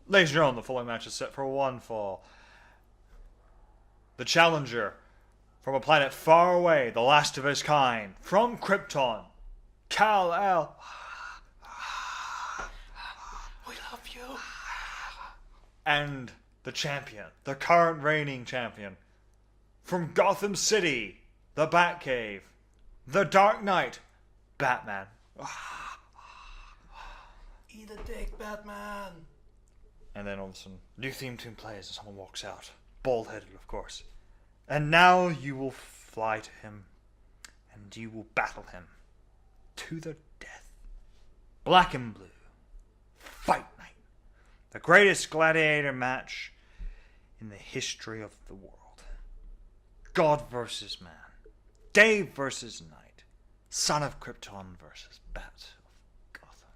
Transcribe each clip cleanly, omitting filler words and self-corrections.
Ladies and gentlemen, the following match is set for one fall. The challenger from a planet far away, the last of his kind, from Krypton, Kal-El. We love you. And the champion, the current reigning champion, from Gotham City, the Batcave, the Dark Knight, Batman. Eat a dick, Batman. And then all of a sudden, new theme tune plays and someone walks out. Bald-headed, of course. And now you will fly to him, and you will battle him to the death. Black and Blue. Fight Night. The greatest gladiator match in the history of the world. God versus man. Dave versus Night. Son of Krypton versus Bat of Gotham.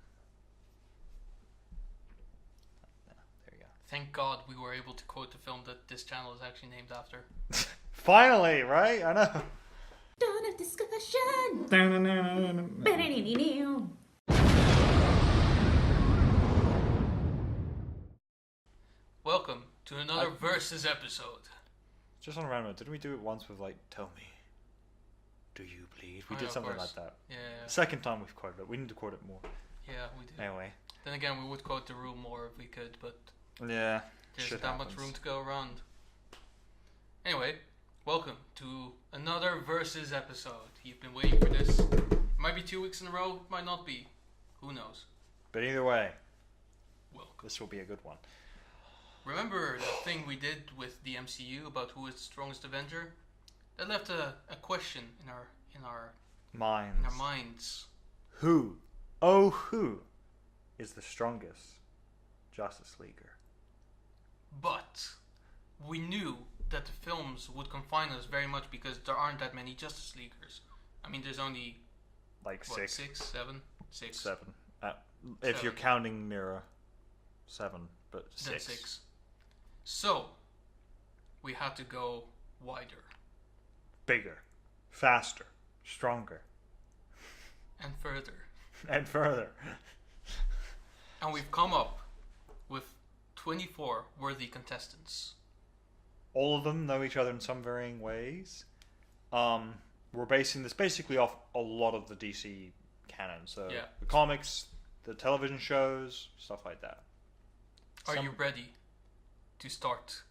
There you go. Thank God we were able to quote the film that this channel is actually named after. Finally, right? I know. Dawn of discussion. Welcome to another Versus episode. Just on a random note, didn't we do it once with like, tell me, do you bleed? We Oh, did yeah, something of like course. that. Yeah, Second time we've quoted it. We need to quote it more. yeah, we do. Anyway. Then again, we would quote the rule more if we could, but Yeah. there's shit that much happens. room to go around. Anyway, welcome to another Versus episode. You've been waiting for this. It might be 2 weeks in a row, it might not be. Who knows? But either way, Welcome. this will be a good one. Remember that thing we did with the MCU about who is the strongest Avenger? That left a question in our Minds. minds. Who, oh who, is the strongest Justice Leaguer? But we knew that the films would confine us very much because there aren't that many Justice Leaguers. I mean, there's only Like what, six, six, seven, six. seven. If you're Seven. counting Mira, 7, but Then 6. six. So we had to go wider Bigger, faster, stronger, and further, and further. and we've come up with 24 worthy contestants. All of them know each other in some varying ways. We're basing this basically off a lot of the DC canon. So Yeah. the comics, the television shows, stuff like that. Are Some- you ready to start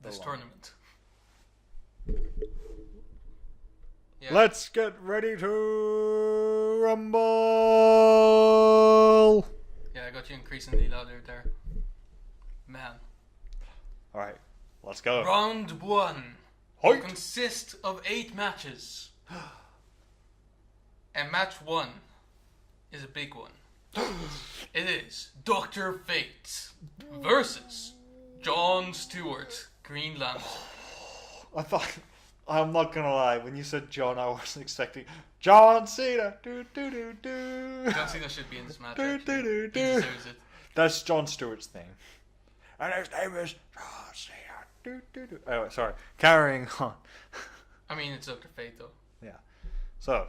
this line. tournament? Yeah. Let's get ready to rumble! Yeah, I got you increasingly louder there. Man. Alright, let's go. Round 1 will Hoit! consist of 8 matches. And match 1 is a big one. It is Dr. Fate versus John Stewart, Green Lantern. I thought, I'm not gonna lie, when you said John, I wasn't expecting John Cena. Do, do, do, do. John Cena should be in this match. Do, Actually. do, do, He do. deserves it. That's John Stewart's thing. And his name is John Cena. Do, do, do. Oh, sorry. Carrying on. I mean, it's Dr. Fate though. Yeah. So,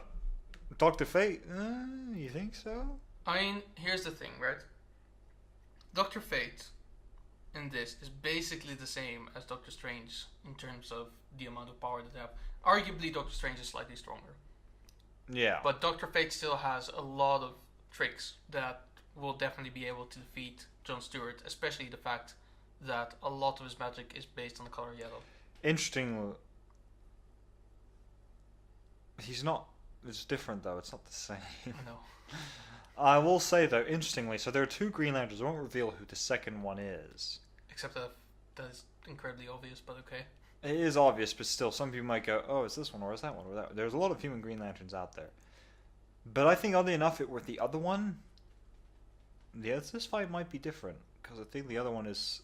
Dr. Fate, you think so? I mean, here's the thing, right? Dr. Fate in this is basically the same as Doctor Strange in terms of the amount of power that they have. Arguably, Doctor Strange is slightly stronger. Yeah. But Dr. Fate still has a lot of tricks that will definitely be able to defeat Jon Stewart, especially the fact that a lot of his magic is based on the color yellow. Interesting. He's not. It's different though. It's not the same. I know. I will say though, interestingly, so there are 2 Green Lanterns. I won't reveal who the second one is. Except that is incredibly obvious, but okay. It is obvious, but still, some people might go, "Oh, is this one or is that one or that?" There's a lot of human Green Lanterns out there, but I think oddly enough, it with the other one. Yeah, this fight might be different because I think the other one is.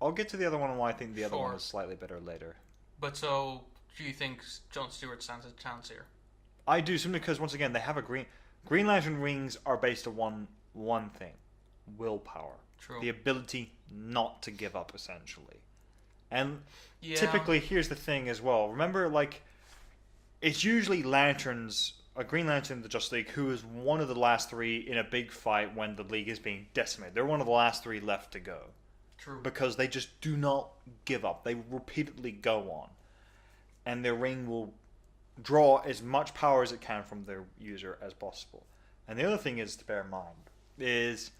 I'll get to the other one and why I think the other one Sure. is slightly better later. But so, do you think Jon Stewart stands a chance here? I do simply because once again they have a Green Lantern rings are based on one thing: willpower, True. the ability not to give up, essentially. And Yeah. typically, here's the thing as well. Remember, like, it's usually lanterns a Green Lantern in the Justice League who is one of the last three in a big fight when the League is being decimated. They're one of the last three left to go. True. Because they just do not give up. They repeatedly go on. And their ring will draw as much power as it can from their user as possible. And the other thing is to bear in mind is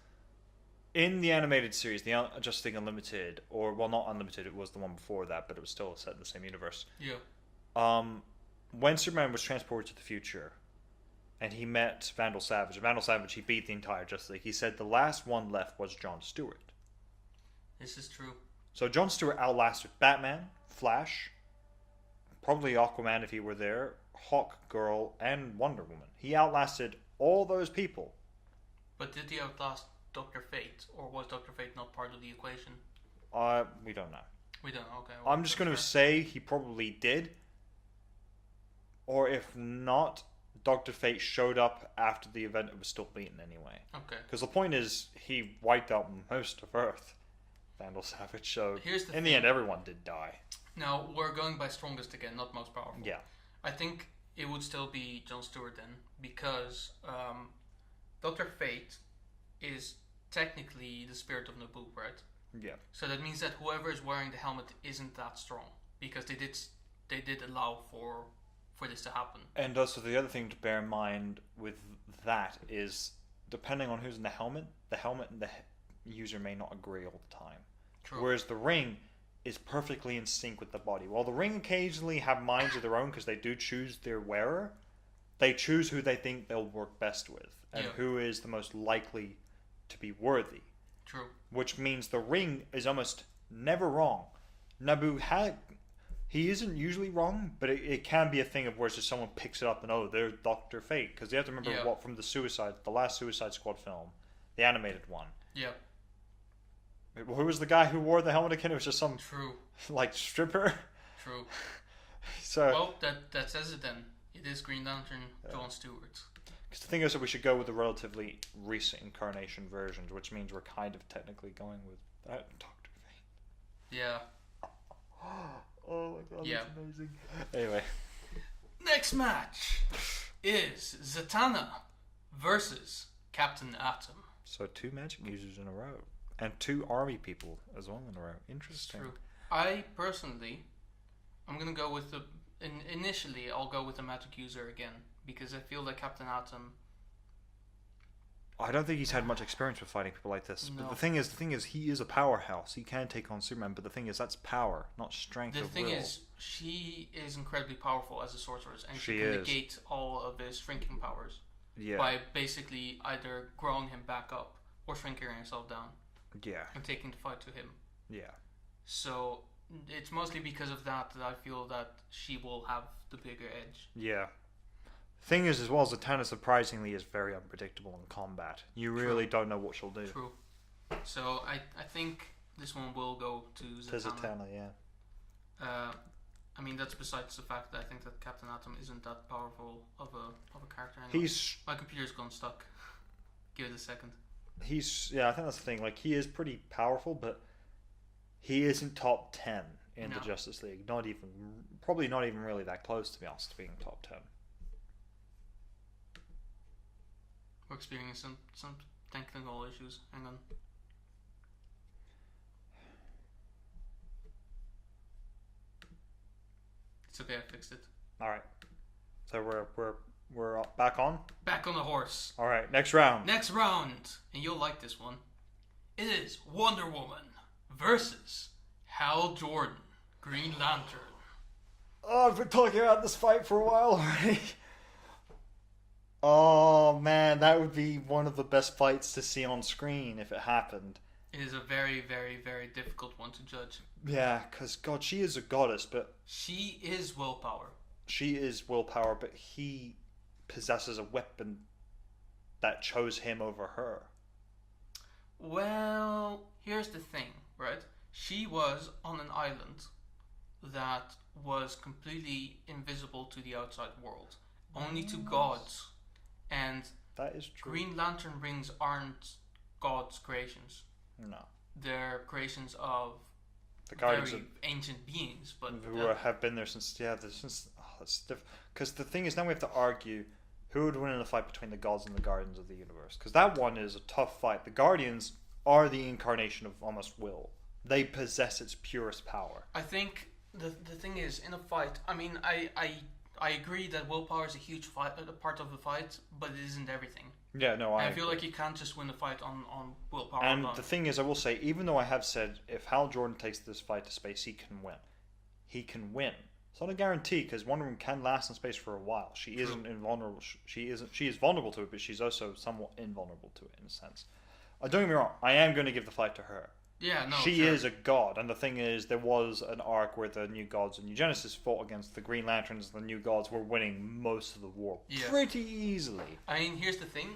in the animated series, the Justice League Unlimited, or well, not Unlimited, it was the one before that, but it was still set in the same universe. Yeah. When Superman was transported to the future, and he met Vandal Savage, he beat the entire Justice League. He said the last one left was John Stewart. This is true. So John Stewart outlasted Batman, Flash, probably Aquaman if he were there, Hawk Girl, and Wonder Woman. He outlasted all those people. But did he outlast Dr. Fate, or was Dr. Fate not part of the equation? We don't know. We don't know, okay. Well, I'm just going to say he probably did. Or if not, Dr. Fate showed up after the event and was still beaten anyway. Okay. Because the point is, he wiped out most of Earth, Vandal Savage. So in the end, everyone did die. Now, we're going by strongest again, not most powerful. Yeah. I think it would still be John Stewart then, because Dr. Fate is technically the spirit of Naboo, right? Yeah. So that means that whoever is wearing the helmet isn't that strong, because they did allow for this to happen. And also the other thing to bear in mind with that is, depending on who's in the helmet and the user may not agree all the time. True. Whereas the ring is perfectly in sync with the body. While the ring occasionally have minds of their own because they do choose their wearer, they choose who they think they'll work best with and who is the most likely to be worthy. True. Which means the ring is almost never wrong. Naboo he isn't usually wrong, but it can be a thing of where just someone picks it up and they're Dr. Fate, because you have to remember what from the last Suicide Squad film, the animated one. Yeah. Who was the guy who wore the helmet again? It was just some like stripper. True. So well, that says it then. It is Green Lantern, John Stewart. Because the thing is that we should go with the relatively recent incarnation versions, which means we're kind of technically going with that Dr. Fate. Yeah. Oh my god, that's amazing. Anyway. Next match is Zatanna versus Captain Atom. So 2 magic users in a row. And 2 army people as well in a row. Interesting. True. I personally, I'm going to go with initially I'll go with the magic user again, because I feel like Captain Atom, I don't think he's had much experience with fighting people like this. No. But the thing is, he is a powerhouse. He can take on Superman, but the thing is, that's power, not strength of will. The thing is, she is incredibly powerful as a sorceress, and she can is. negate all of his shrinking powers Yeah. by basically either growing him back up or shrinking herself down Yeah. and taking the fight to him. Yeah. So it's mostly because of that I feel that she will have the bigger edge. Yeah. Thing is, as well, Zatanna surprisingly is very unpredictable in combat. You really don't know what she'll do. True. So I think this one will go to Zatanna. Yeah. I mean, that's besides the fact that I think that Captain Atom isn't that powerful of a character anyway. My computer's gone stuck. Give it a second. I think that's the thing. Like, he is pretty powerful, but he isn't top 10 in the Justice League. Probably not even really that close, to be honest, to being top 10. We're experiencing some technical issues. Hang on. It's okay, I fixed it. All right. So we're back on. Back on the horse. All right. Next round. Next round, and you'll like this one. It is Wonder Woman versus Hal Jordan, Green Lantern. Oh, I've been talking about this fight for a while already. Oh man, that would be one of the best fights to see on screen if it happened. It is a very, very, very difficult one to judge. Yeah, because God, she is a goddess, but she is willpower. She is willpower, but he possesses a weapon that chose him over her. Well, here's the thing, right? She was on an island that was completely invisible to the outside world, only to gods. And that is true. Green Lantern rings aren't God's creations. No. They're creations of the guardians very ancient beings, but who have been there since. Yeah, since that's different. Because the thing is, now we have to argue: Who would win in a fight between the gods and the guardians of the universe? Because that one is a tough fight. The guardians are the incarnation of almost will. They possess its purest power. I think the thing is, in a fight, I mean, I agree that willpower is a huge part of the fight, but it isn't everything. Yeah, no, I feel like you can't just win the fight on willpower. And alone. the thing is, I will say, even though I have said if Hal Jordan takes this fight to space, he can win. He can win. It's not a guarantee because Wonder Woman can last in space for a while. She isn't invulnerable. She is vulnerable to it, but she's also somewhat invulnerable to it in a sense. Don't get me wrong. I am going to give the fight to her. Yeah, no, she sure. is a god, and the thing is, there was an arc where the New Gods and New Genesis fought against the Green Lanterns, and the New Gods were winning most of the war pretty easily. I mean, here's the thing.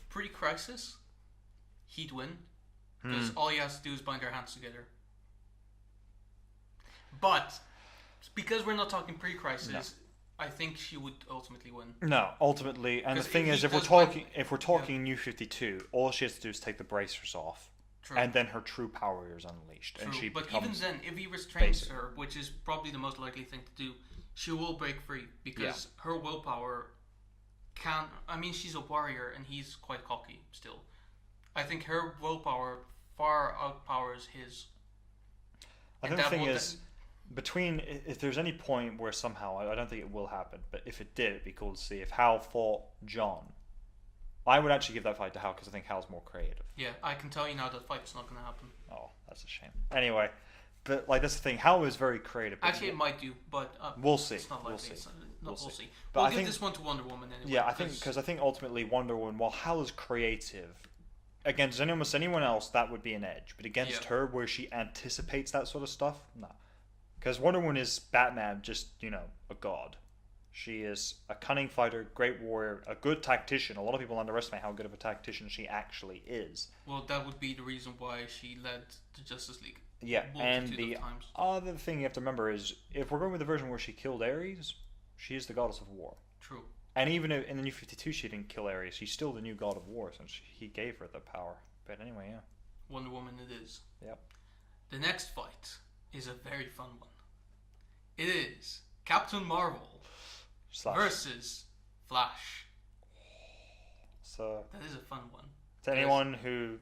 Pre-Crisis, he'd win because all he has to do is bind their hands together. But because we're not talking pre-Crisis, I think she would ultimately win. No, ultimately, and the thing is, if we're talking New 52, all she has to do is take the bracers off, and then her true power is unleashed, and she but becomes. Even then, if he restrains her, which is probably the most likely thing to do, she will break free because her willpower can. I mean, she's a warrior, and he's quite cocky still. I think her willpower far outpowers his. I think the thing is. Between, if there's any point where somehow, I don't think it will happen, but if it did, it'd be cool to see if Hal fought John. I would actually give that fight to Hal because I think Hal's more creative. Yeah, I can tell you now that fight's not going to happen. Oh, that's a shame. Anyway, but like that's the thing, Hal is very creative. Actually, it might do, but we'll see. It's not likely. We'll see. But we'll give this one to Wonder Woman anyway. Yeah, I think ultimately Wonder Woman, while Hal is creative, against almost anyone else that would be an edge, but against her, where she anticipates that sort of stuff, no. Because Wonder Woman is Batman, just, a god. She is a cunning fighter, great warrior, a good tactician. A lot of people underestimate how good of a tactician she actually is. Well, that would be the reason why she led the Justice League. Yeah, and the other thing you have to remember is, if we're going with the version where she killed Ares, she is the goddess of war. True. And even in the New 52 she didn't kill Ares, she's still the new god of war, since he gave her the power. But anyway, yeah. Wonder Woman it is. Yep. The next fight is a very fun one. It is Captain Marvel versus Flash. So that is a fun one. To anyone who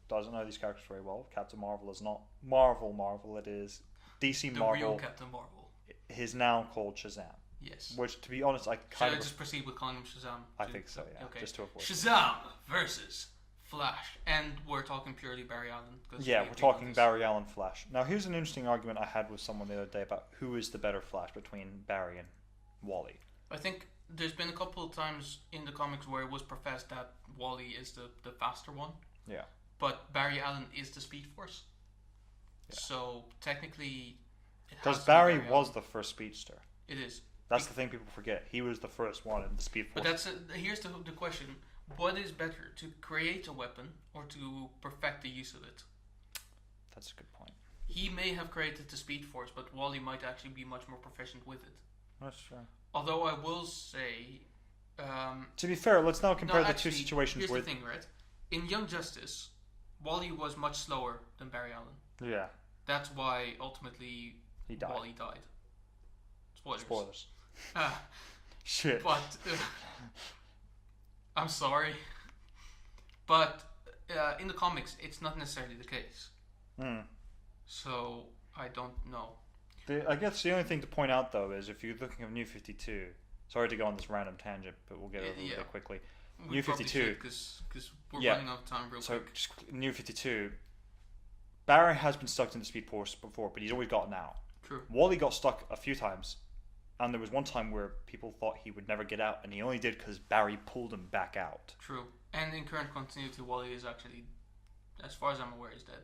doesn't know these characters very well, Captain Marvel is not Marvel. It is DC Marvel. The real Captain Marvel. He's now called Shazam. Yes. Which, to be honest, Should I just proceed with calling him Shazam? I think so. Yeah. Okay. Just to avoid. Shazam versus Flash, and we're talking purely Barry Allen. Yeah, we're talking Barry Allen Flash. Now, here's an interesting argument I had with someone the other day about who is the better Flash between Barry and Wally. I think there's been a couple of times in the comics where it was professed that Wally is the faster one. Yeah. But Barry Allen is the Speed Force. Yeah. So technically, because Barry was the first speedster. It is. That's the thing people forget. He was the first one in the Speed Force. But here's the question. What is better, to create a weapon or to perfect the use of it? That's a good point. He may have created the Speed Force, but Wally might actually be much more proficient with it. That's true. Although I will say... to be fair, let's now compare the two situations. Here's the thing, right? In Young Justice, Wally was much slower than Barry Allen. Yeah. That's why, ultimately, Wally died. Spoilers. Shit. But... I'm sorry, but in the comics, it's not necessarily the case. So I don't know. I guess the only thing to point out, though, is if you're looking at New 52. Sorry to go on this random tangent, but we'll get over it really quickly. New 52, because we're running out of time real quick. So just New 52. Barry has been stuck in the Speed Force before, but he's always gotten out. True. Wally got stuck a few times. And there was one time where people thought he would never get out, and he only did because Barry pulled him back out. True. And in current continuity, Wally is actually, as far as I'm aware, is dead.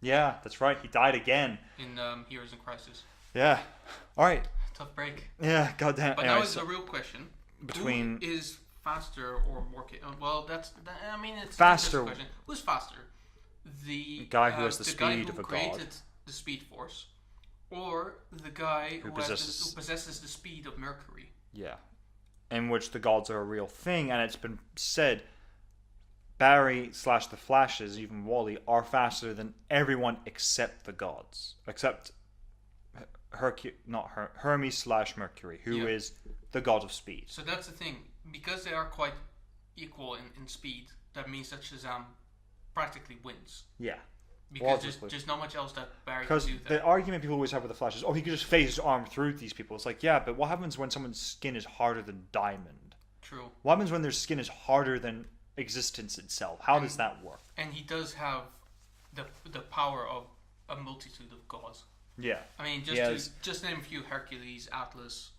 Yeah, that's right. He died again. In Heroes in Crisis. Yeah. All right. Tough break. Yeah, goddamn. But anyway, now is the real question. Who is faster or more... well, it's faster. A question. Who's faster? The guy who has the speed of a god. Created the Speed Force. Or the guy who possesses the speed of Mercury. Yeah. In which the gods are a real thing, and it's been said Barry / the Flashes, even Wally, are faster than everyone except the gods. Except Hermes / Mercury, who is the god of speed. So that's the thing. Because they are quite equal in speed, that means that Shazam practically wins. Yeah. Because there's not much else that Barry can Because do. the argument people always have with the Flash is, oh, he could just phase his arm through these people. It's like, yeah, but what happens when someone's skin is harder than diamond? True. What happens when their skin is harder than existence itself? How does that work? And he does have the power of a multitude of gods. Yeah. I mean, just name a few: Hercules, Atlas.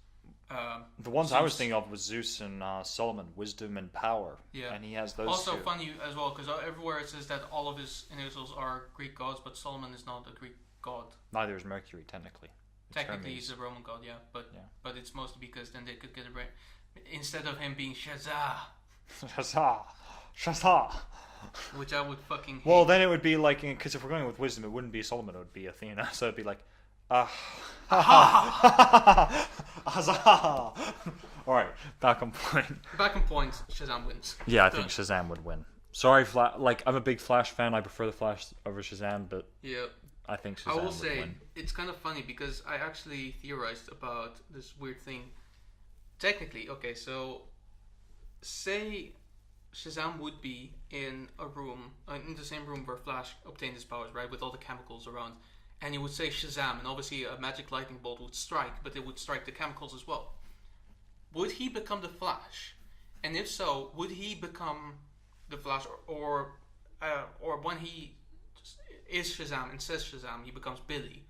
The ones Zeus. I was thinking of was Zeus and Solomon, wisdom and power. Yeah. And he has those Also two. funny as well, because everywhere it says that all of his initials are Greek gods, but Solomon is not a Greek god. Neither is Mercury, technically. It's Technically, Hermes. he's a Roman god, yeah. But it's mostly because then they could get it right. Instead of him being Shazah, Shazah. which I would fucking hate. Well, then it would be like, because if we're going with wisdom, it wouldn't be Solomon, it would be Athena. So it'd be like, Alright, back on point. Back on point, Shazam wins. Yeah, I think Shazam would win. Sorry, I'm a big Flash fan. I prefer the Flash over Shazam, but yeah, I think Shazam I will would say win. it's kind of funny because I actually theorized about this weird thing. Technically, okay, so say Shazam would be in a room, in the same room where Flash obtained his powers, right, with all the chemicals around, and he would say Shazam, and obviously a magic lightning bolt would strike, but it would strike the chemicals as well. Would he become the Flash? And if so, would he become the Flash, or when he is Shazam and says Shazam, he becomes Billy?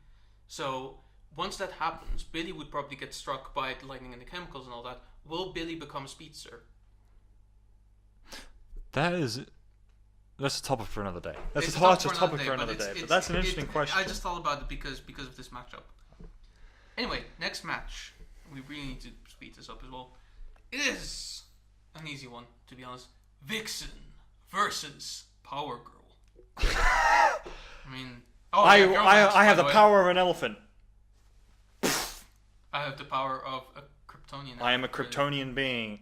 So once that happens, Billy would probably get struck by the lightning and the chemicals and all that. Will Billy become a speedster? That's a topic for another day. That's It's a topic for another day. But that's an interesting question. I just thought about it because of this matchup. Anyway, next match. We really need to speed this up as well. It is an easy one, to be honest. Vixen versus Power Girl. I mean, I have the power of an elephant. I have the power of a Kryptonian. I am a Kryptonian being,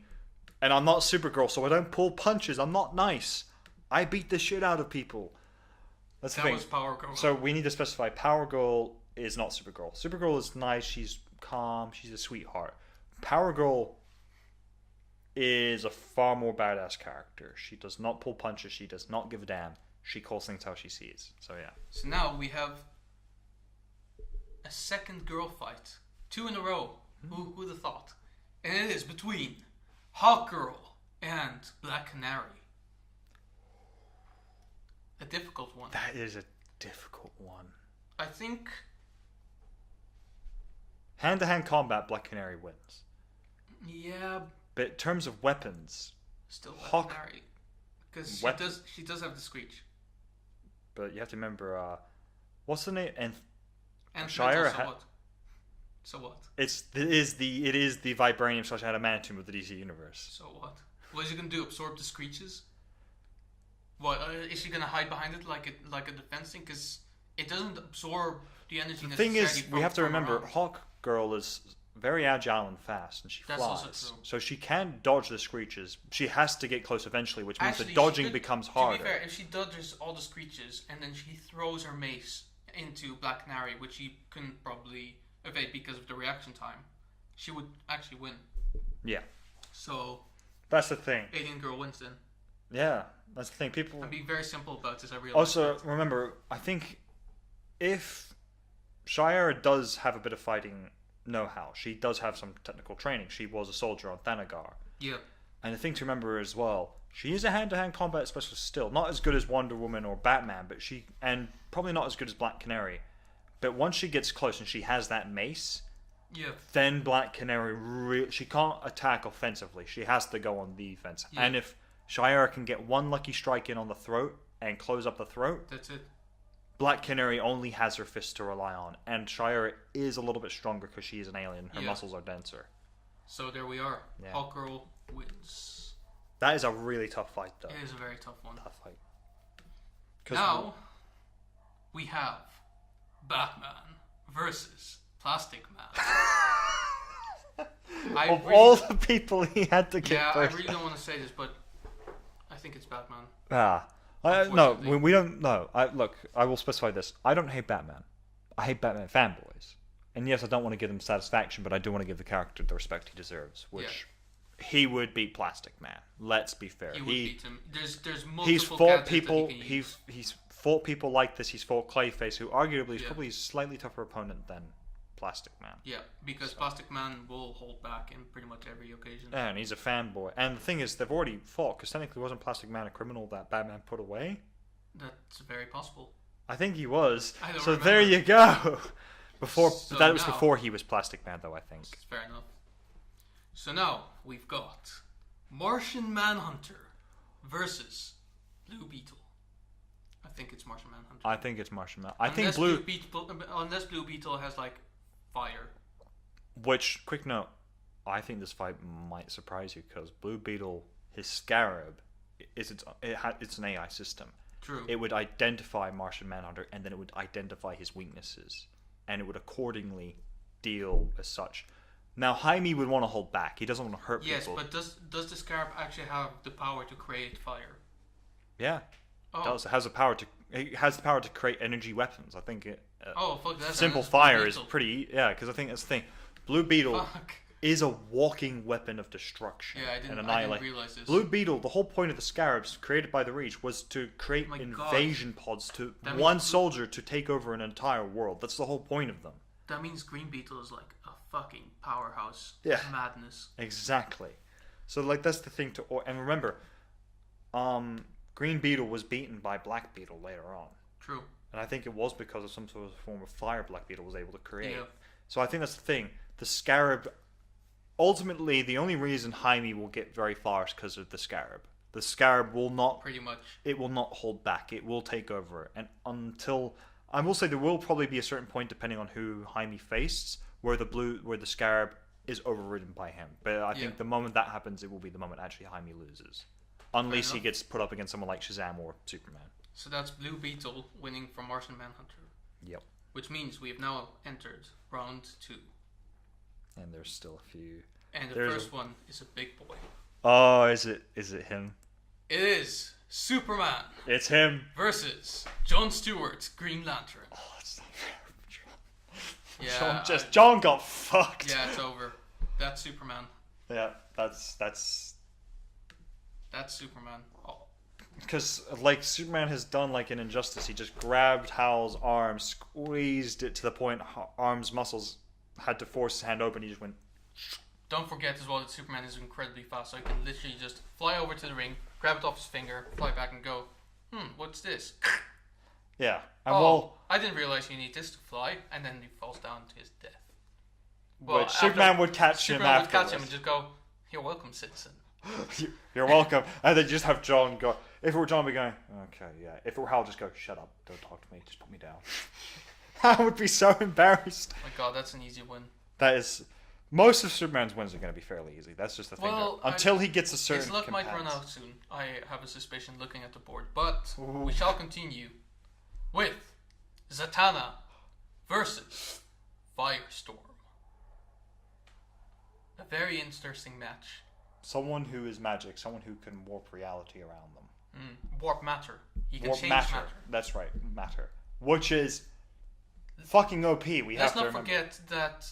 and I'm not Supergirl, so I don't pull punches. I'm not nice. I beat the shit out of people. That's the thing. That was Power Girl. So we need to specify Power Girl is not Supergirl. Supergirl is nice. She's calm. She's a sweetheart. Power Girl is a far more badass character. She does not pull punches. She does not give a damn. She calls things how she sees. So yeah. So now we have a second girl fight. 2 in a row. Who would have thought? And it is between Hawkgirl and Black Canary. A difficult one. That is a difficult one. I think Hand-to-hand combat, Black Canary wins. yeah, But in terms of weapons, still Black Hawk- Canary. Because she does have the screech. but you have to remember, what's the name? And And Shire so what? it is the vibranium / adamantium of the DC universe. So what? What is she gonna do? Absorb the screeches? What is she gonna hide behind it like a defense thing? Because it doesn't absorb the energy. The thing is, necessarily we have to from remember, around. Hawk Girl is very agile and fast, and she That's flies. also true. So she can dodge the screeches. She has to get close eventually, which means Actually, the dodging she could- becomes To harder. be fair, if she dodges all the screeches and then she throws her mace into Black Canary, which she couldn't probably evade because of the reaction time, she would actually win. Yeah, So that's the thing. Alien Girl wins then. Yeah, that's the thing. People I'm being very simple about this. I realize. also remember. I think if Shire does have a bit of fighting know-how, she does have some technical training. She was a soldier on Thanagar. Yeah. And the thing to remember as well, she is a hand-to-hand combat specialist still. Not as good as Wonder Woman or Batman, but and probably not as good as Black Canary. But once she gets close and she has that mace, Yeah. then Black Canary she can't attack offensively. She has to go on defense. Yeah. And if Shire can get one lucky strike in on the throat and close up the throat, That's it. Black Canary only has her fists to rely on. And Shire is a little bit stronger because she is an alien. Her Yeah. muscles are denser. So there we are. Yeah. Hawkgirl wins. That is a really tough fight, though. It is a very tough one. Tough fight. 'Cause Now we have Batman versus Plastic Man. of all the people he had to get Yeah, I first. really don't want to say this, but I think it's Batman. No, Unfortunately. we don't know. I will specify this. I don't hate Batman. I hate Batman fanboys. and yes, I don't want to give him satisfaction, but I do want to give the character the respect he deserves, which he would beat Plastic Man. Let's be fair. He would beat him. There's multiple he's fought gadgets people. that he can use. He's fought people like this. He's fought Clayface, who arguably is probably a slightly tougher opponent than Plastic Man. Yeah, because Plastic Man will hold back in pretty much every occasion. Yeah, and he's a fanboy. And the thing is, they've already fought, because technically wasn't Plastic Man a criminal that Batman put away? That's very possible. I think he was. I don't so remember. there you go. Before So that was now- before he was Plastic Man, though, I think. Fair enough. So now we've got Martian Manhunter versus Blue Beetle. I think it's Martian Manhunter. I think it's Martian Man. I think Unless Blue... unless Blue Beetle has like fire. Which, quick note, I think this fight might surprise you, because Blue Beetle, his Scarab, it's an AI system. True. It would identify Martian Manhunter, and then it would identify his weaknesses, and it would accordingly deal as such. Now, Jaime would want to hold back. He doesn't want to hurt Yes, people. but does the Scarab actually have the power to create fire? Yeah, Oh. it does. It has the power to create energy weapons. I think it. Oh fuck! That's Simple that's Blue fire is Beetle. pretty. Yeah, because I think that's the thing. Blue Beetle Fuck. is a walking weapon of destruction. Yeah, I and didn't annihilate. realize this. Blue Beetle, the whole point of the Scarabs created by the Reach was to create My God. invasion pods to That means one Blue- soldier to take over an entire world. That's the whole point of them. That means Green Beetle is like a fucking powerhouse. Yeah. Madness. Exactly. So like that's the thing and remember, Green Beetle was beaten by Black Beetle later on. True. And I think it was because of some sort of form of fire Black Beetle was able to create. Yeah. So I think that's the thing. The Scarab, ultimately, the only reason Jaime will get very far is because of the Scarab. The Scarab will not, Pretty much. it will not hold back. It will take over. And until, I will say there will probably be a certain point, depending on who Jaime faces, where the Scarab is overridden by him. But I think the moment that happens, it will be the moment actually Jaime loses. Unless he enough. gets put up against someone like Shazam or Superman. So that's Blue Beetle winning from Martian Manhunter. Yep. Which means we have now entered round 2. And there's still a few. And the There's first one is a big boy. Oh, is it him? It is Superman It's him. versus Jon Stewart, Green Lantern. Oh, it's not fair. Yeah, John got fucked. yeah, it's over. That's Superman. Yeah, that's That's Superman. Oh, because like Superman has done like an injustice. He just grabbed Hal's arm, squeezed it to the point arm's muscles had to force his hand open. He just went. don't forget as well that Superman is incredibly fast, so he can literally just fly over to the ring, grab it off his finger, fly back and go, what's this? Yeah, and Oh, well, I didn't realize you need this to fly, and then he falls down to his death. but Superman would catch him Superman would afterwards. catch him and just go, "You're welcome, citizen." You're welcome. And then just have John go. If it were John, be going, okay, yeah. If it were Hal, just go, shut up, don't talk to me, just put me down. I would be so embarrassed. My God, that's an easy win. That is, most of Superman's wins are going to be fairly easy. That's just the thing. Well, Until he gets a certain. His luck might run compass. out soon. I have a suspicion looking at the board, but we shall continue with Zatanna versus Firestorm. A very interesting match. Someone who is magic, someone who can warp reality around them. Warp matter. He can Warp change matter. matter. That's right, matter. Which is fucking OP. We Let's have not to remember. forget that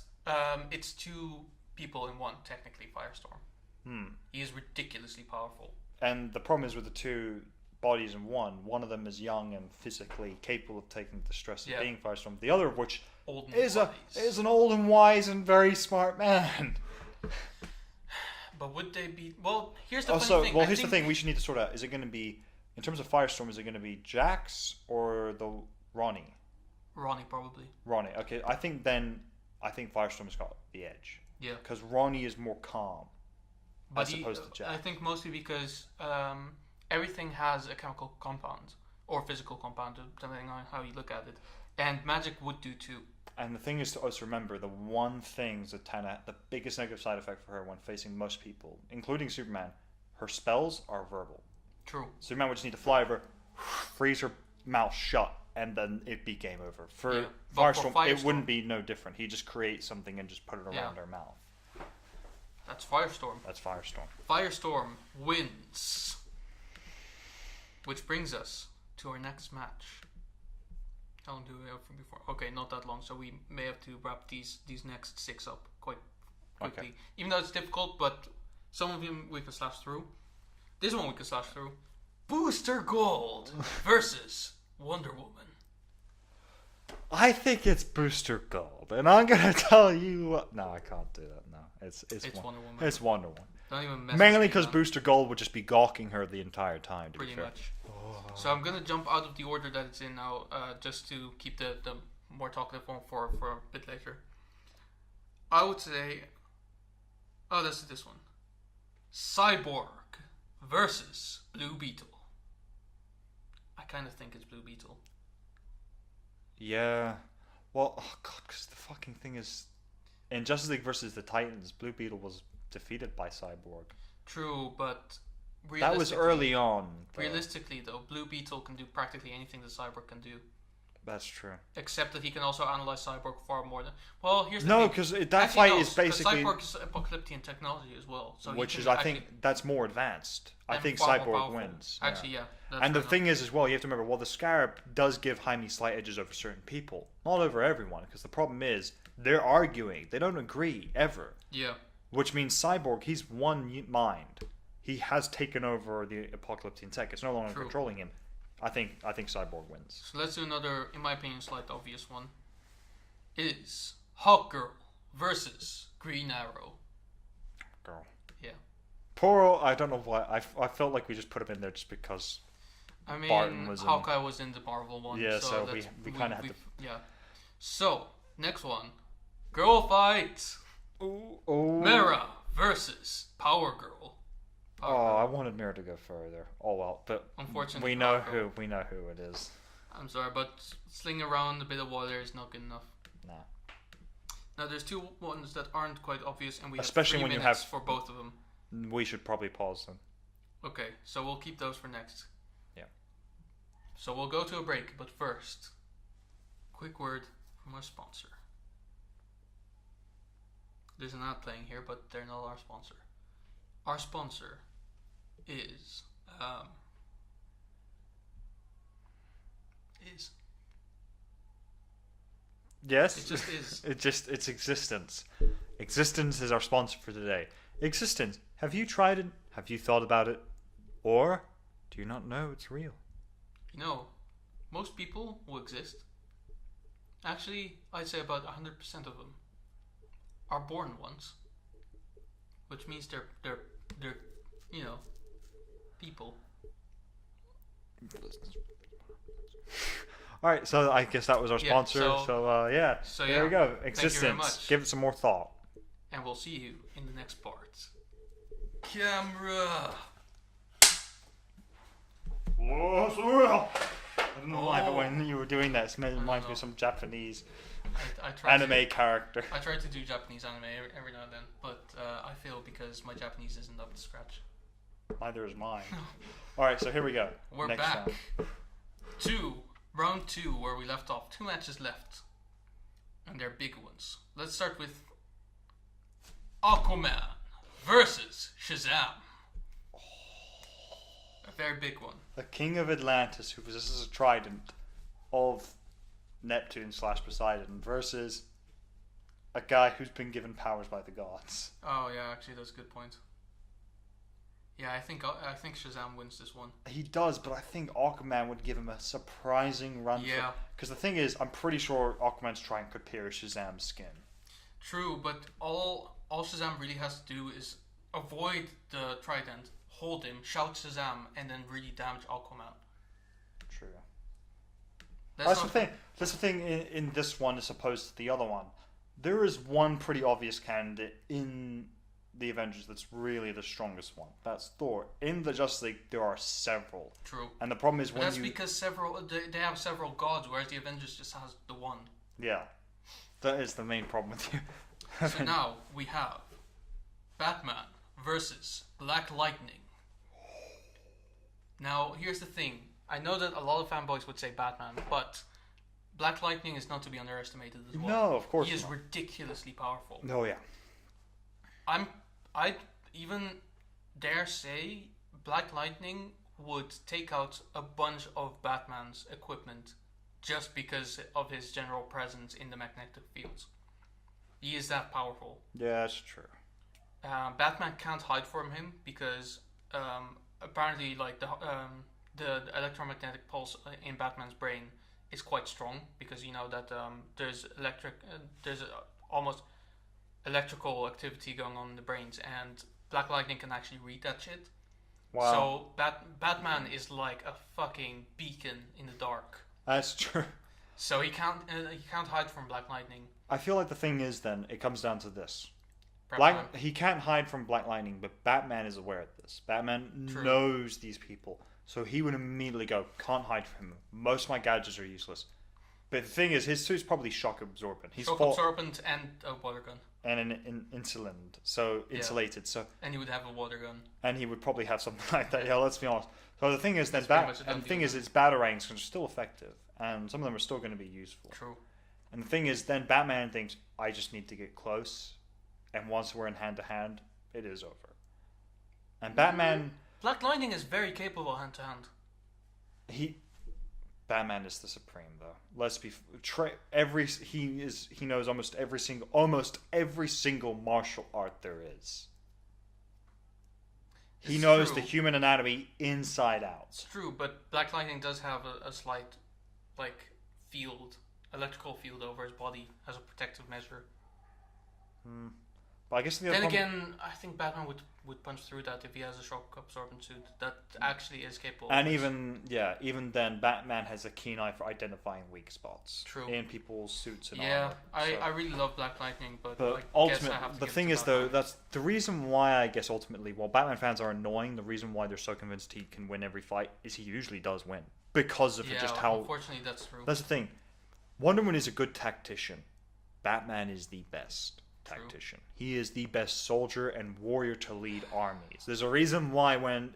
it's 2 people in one, technically, Firestorm. He is ridiculously powerful. And the problem is with the 2 bodies in one of them is young and physically capable of taking the stress of being Firestorm. The other of which Old and is wise. an old and wise and very smart man. But would they be... Well, here's the funny Also, thing. well, I here's the think- thing we should need to sort out. Is it going to be, in terms of Firestorm, is it going to be Jax or the Ronnie? Ronnie, probably. Ronnie. Okay, I think Firestorm's got the edge. Yeah. Because Ronnie is more calm. But as opposed to Jax. I think mostly because everything has a chemical compound. Or physical compound, depending on how you look at it. And magic would do too. And the thing is to also remember, the one thing Zatanna, the biggest negative side effect for her when facing most people, including Superman, her spells are verbal. True. Superman would just need to fly over, freeze her mouth shut, and then it'd be game over. For But for Firestorm, it Firestorm- wouldn't be no different. He'd just create something and just put it around her mouth. That's Firestorm. That's Firestorm. Firestorm wins. Which brings us to our next match. How long do we have for before? Okay, not that long, so we may have to wrap these next 6 up quite quickly. Okay. Even though it's difficult, but some of them we can slash through. This one we can slash through. Booster Gold versus Wonder Woman. I think it's Booster Gold, and I'm gonna tell you what. No, I can't do that. No, it's Wonder Woman. It's Wonder Woman. Don't even mess Mainly with me because now. Booster Gold would just be gawking her the entire time. To Pretty be fair. much. So I'm gonna jump out of the order that it's in now, just to keep the more talkative one for a bit later. I would say, that's this one. Cyborg versus Blue Beetle. I kind of think it's Blue Beetle. Yeah. Well, oh god, because the fucking thing is, in Justice League versus the Titans, Blue Beetle was defeated by Cyborg. True, but That was early on. Realistically, though, Blue Beetle can do practically anything that Cyborg can do. That's true. Except that he can also analyze Cyborg far more than. Well, here's the No, thing. because that Actually, fight no, is basically, Cyborg is apocalyptic technology as well, so which he is can I think that's more advanced. I and think far more Cyborg powerful. wins. Actually, yeah. And the thing is, as well, you have to remember, well, the Scarab does give Jaime slight edges over certain people, not over everyone, because the problem is they're arguing, they don't agree ever. Yeah. Which means Cyborg, he's one mind. He has taken over the apocalyptic tech. It's no longer True. controlling him. I think Cyborg wins. So let's do another, in my opinion, slight obvious one. It is Hawkgirl versus Green Arrow. Girl. Yeah. Poor, I don't know why. I felt like we just put him in there just because. I mean, Barton was in- Hawkeye was in the Marvel one. Yeah, so that's- we kinda had to- Yeah. So, next one. Girl fight. Oh. Mera versus Power Girl. Oh, I wanted Mira to go further. Oh well, but Unfortunately, we know Power who Girl. we know who it is. I'm sorry, but slinging around a bit of water is not good enough. Nah. Now, there's two ones that aren't quite obvious, and we Especially have 3 when you minutes have- for both of them. We should probably pause them. Okay, so we'll keep those for next. Yeah. So we'll go to a break, but first, quick word from our sponsor. There's an ad playing here, but they're not our sponsor. Our sponsor is Yes. it just is. It's existence. Existence is our sponsor for today. Existence. Have you tried it? Have you thought about it? Or do you not know it's real? You know, most people who exist, actually, I'd say about 100% of them, are born once, which means they're you know, people. All right, so I guess that was our Yeah, sponsor. so- yeah, so there yeah, we go. thank you very Existence. much. Give it some more thought. And we'll see you in the next part. Camera. Oh, so real. I don't know why, but Oh. when you were doing that, it reminds me know. of some Japanese I try anime character. I try to do Japanese anime every now and then, but I fail because my Japanese isn't up to scratch. Neither is mine. All right, so here we go. We're Next back round. round 2 where we left off. 2 matches left, and they're big ones. Let's start with Aquaman versus Shazam. A very big one. The king of Atlantis, who possesses a trident of Neptune / Poseidon, versus a guy who's been given powers by the gods. Oh yeah, actually that's a good point. Yeah, I think Shazam wins this one. He does, but I think Aquaman would give him a surprising run. Yeah. Because the thing is, I'm pretty sure Aquaman's trident could pierce Shazam's skin. True, but all Shazam really has to do is avoid the trident, hold him, shout Shazam, and then really damage Aquaman. True. That's That's not- the thing. That's the thing in this one as opposed to the other one. There is one pretty obvious candidate in the Avengers that's really the strongest one. That's Thor. In the Justice League, there are several. True. And the problem is But when that's you... because they have several gods, whereas the Avengers just has the one. Yeah. That is the main problem with you. So now we have Batman versus Black Lightning. Now, here's the thing. I know that a lot of fanboys would say Batman, but Black Lightning is not to be underestimated as well. No, of course He is not. ridiculously powerful. Oh, yeah. I'd even dare say Black Lightning would take out a bunch of Batman's equipment just because of his general presence in the magnetic fields. He is that powerful. Yeah, that's true. Batman can't hide from him because apparently, like the electromagnetic pulse in Batman's brain is quite strong, because you know that there's almost electrical activity going on in the brains, and Black Lightning can actually read that shit. Wow. So Batman is like a fucking beacon in the dark. That's true. So he can't hide from Black Lightning. I feel like the thing is, then, it comes down to this. Batman. He can't hide from Black Lightning, but Batman is aware of this. Batman True. knows these people. So he would immediately go, can't hide from him. Most of my gadgets are useless. But the thing is, his suit's probably shock absorbent. Shock absorbent and a water gun. And an insulated, so insulated. So and he would have a water gun. And he would probably have something like that. Yeah, let's be honest. So the thing is, then its batarangs are still effective, and some of them are still going to be useful. True. And the thing is, then Batman thinks, I just need to get close, and once we're in hand to hand, it is over. And Batman, Black Lightning is very capable hand to hand. Batman is the supreme, though. Let's be he knows almost every single martial art there is. He knows the human anatomy inside out. It's true, but Black Lightning does have a slight, electrical field over his body as a protective measure. But I guess then again, I think Batman would punch through that if he has a shock absorbent suit that actually is capable. And even then, Batman has a keen eye for identifying weak spots in people's suits and armor. I really love Black Lightning, but ultimately, the thing is though, that's the reason why I guess ultimately, while Batman fans are annoying, the reason why they're so convinced he can win every fight is he usually does win because of just how. Unfortunately, that's true. That's the thing. Wonder Woman is a good tactician. Batman is the best tactician. He is the best soldier and warrior to lead armies. There's a reason why when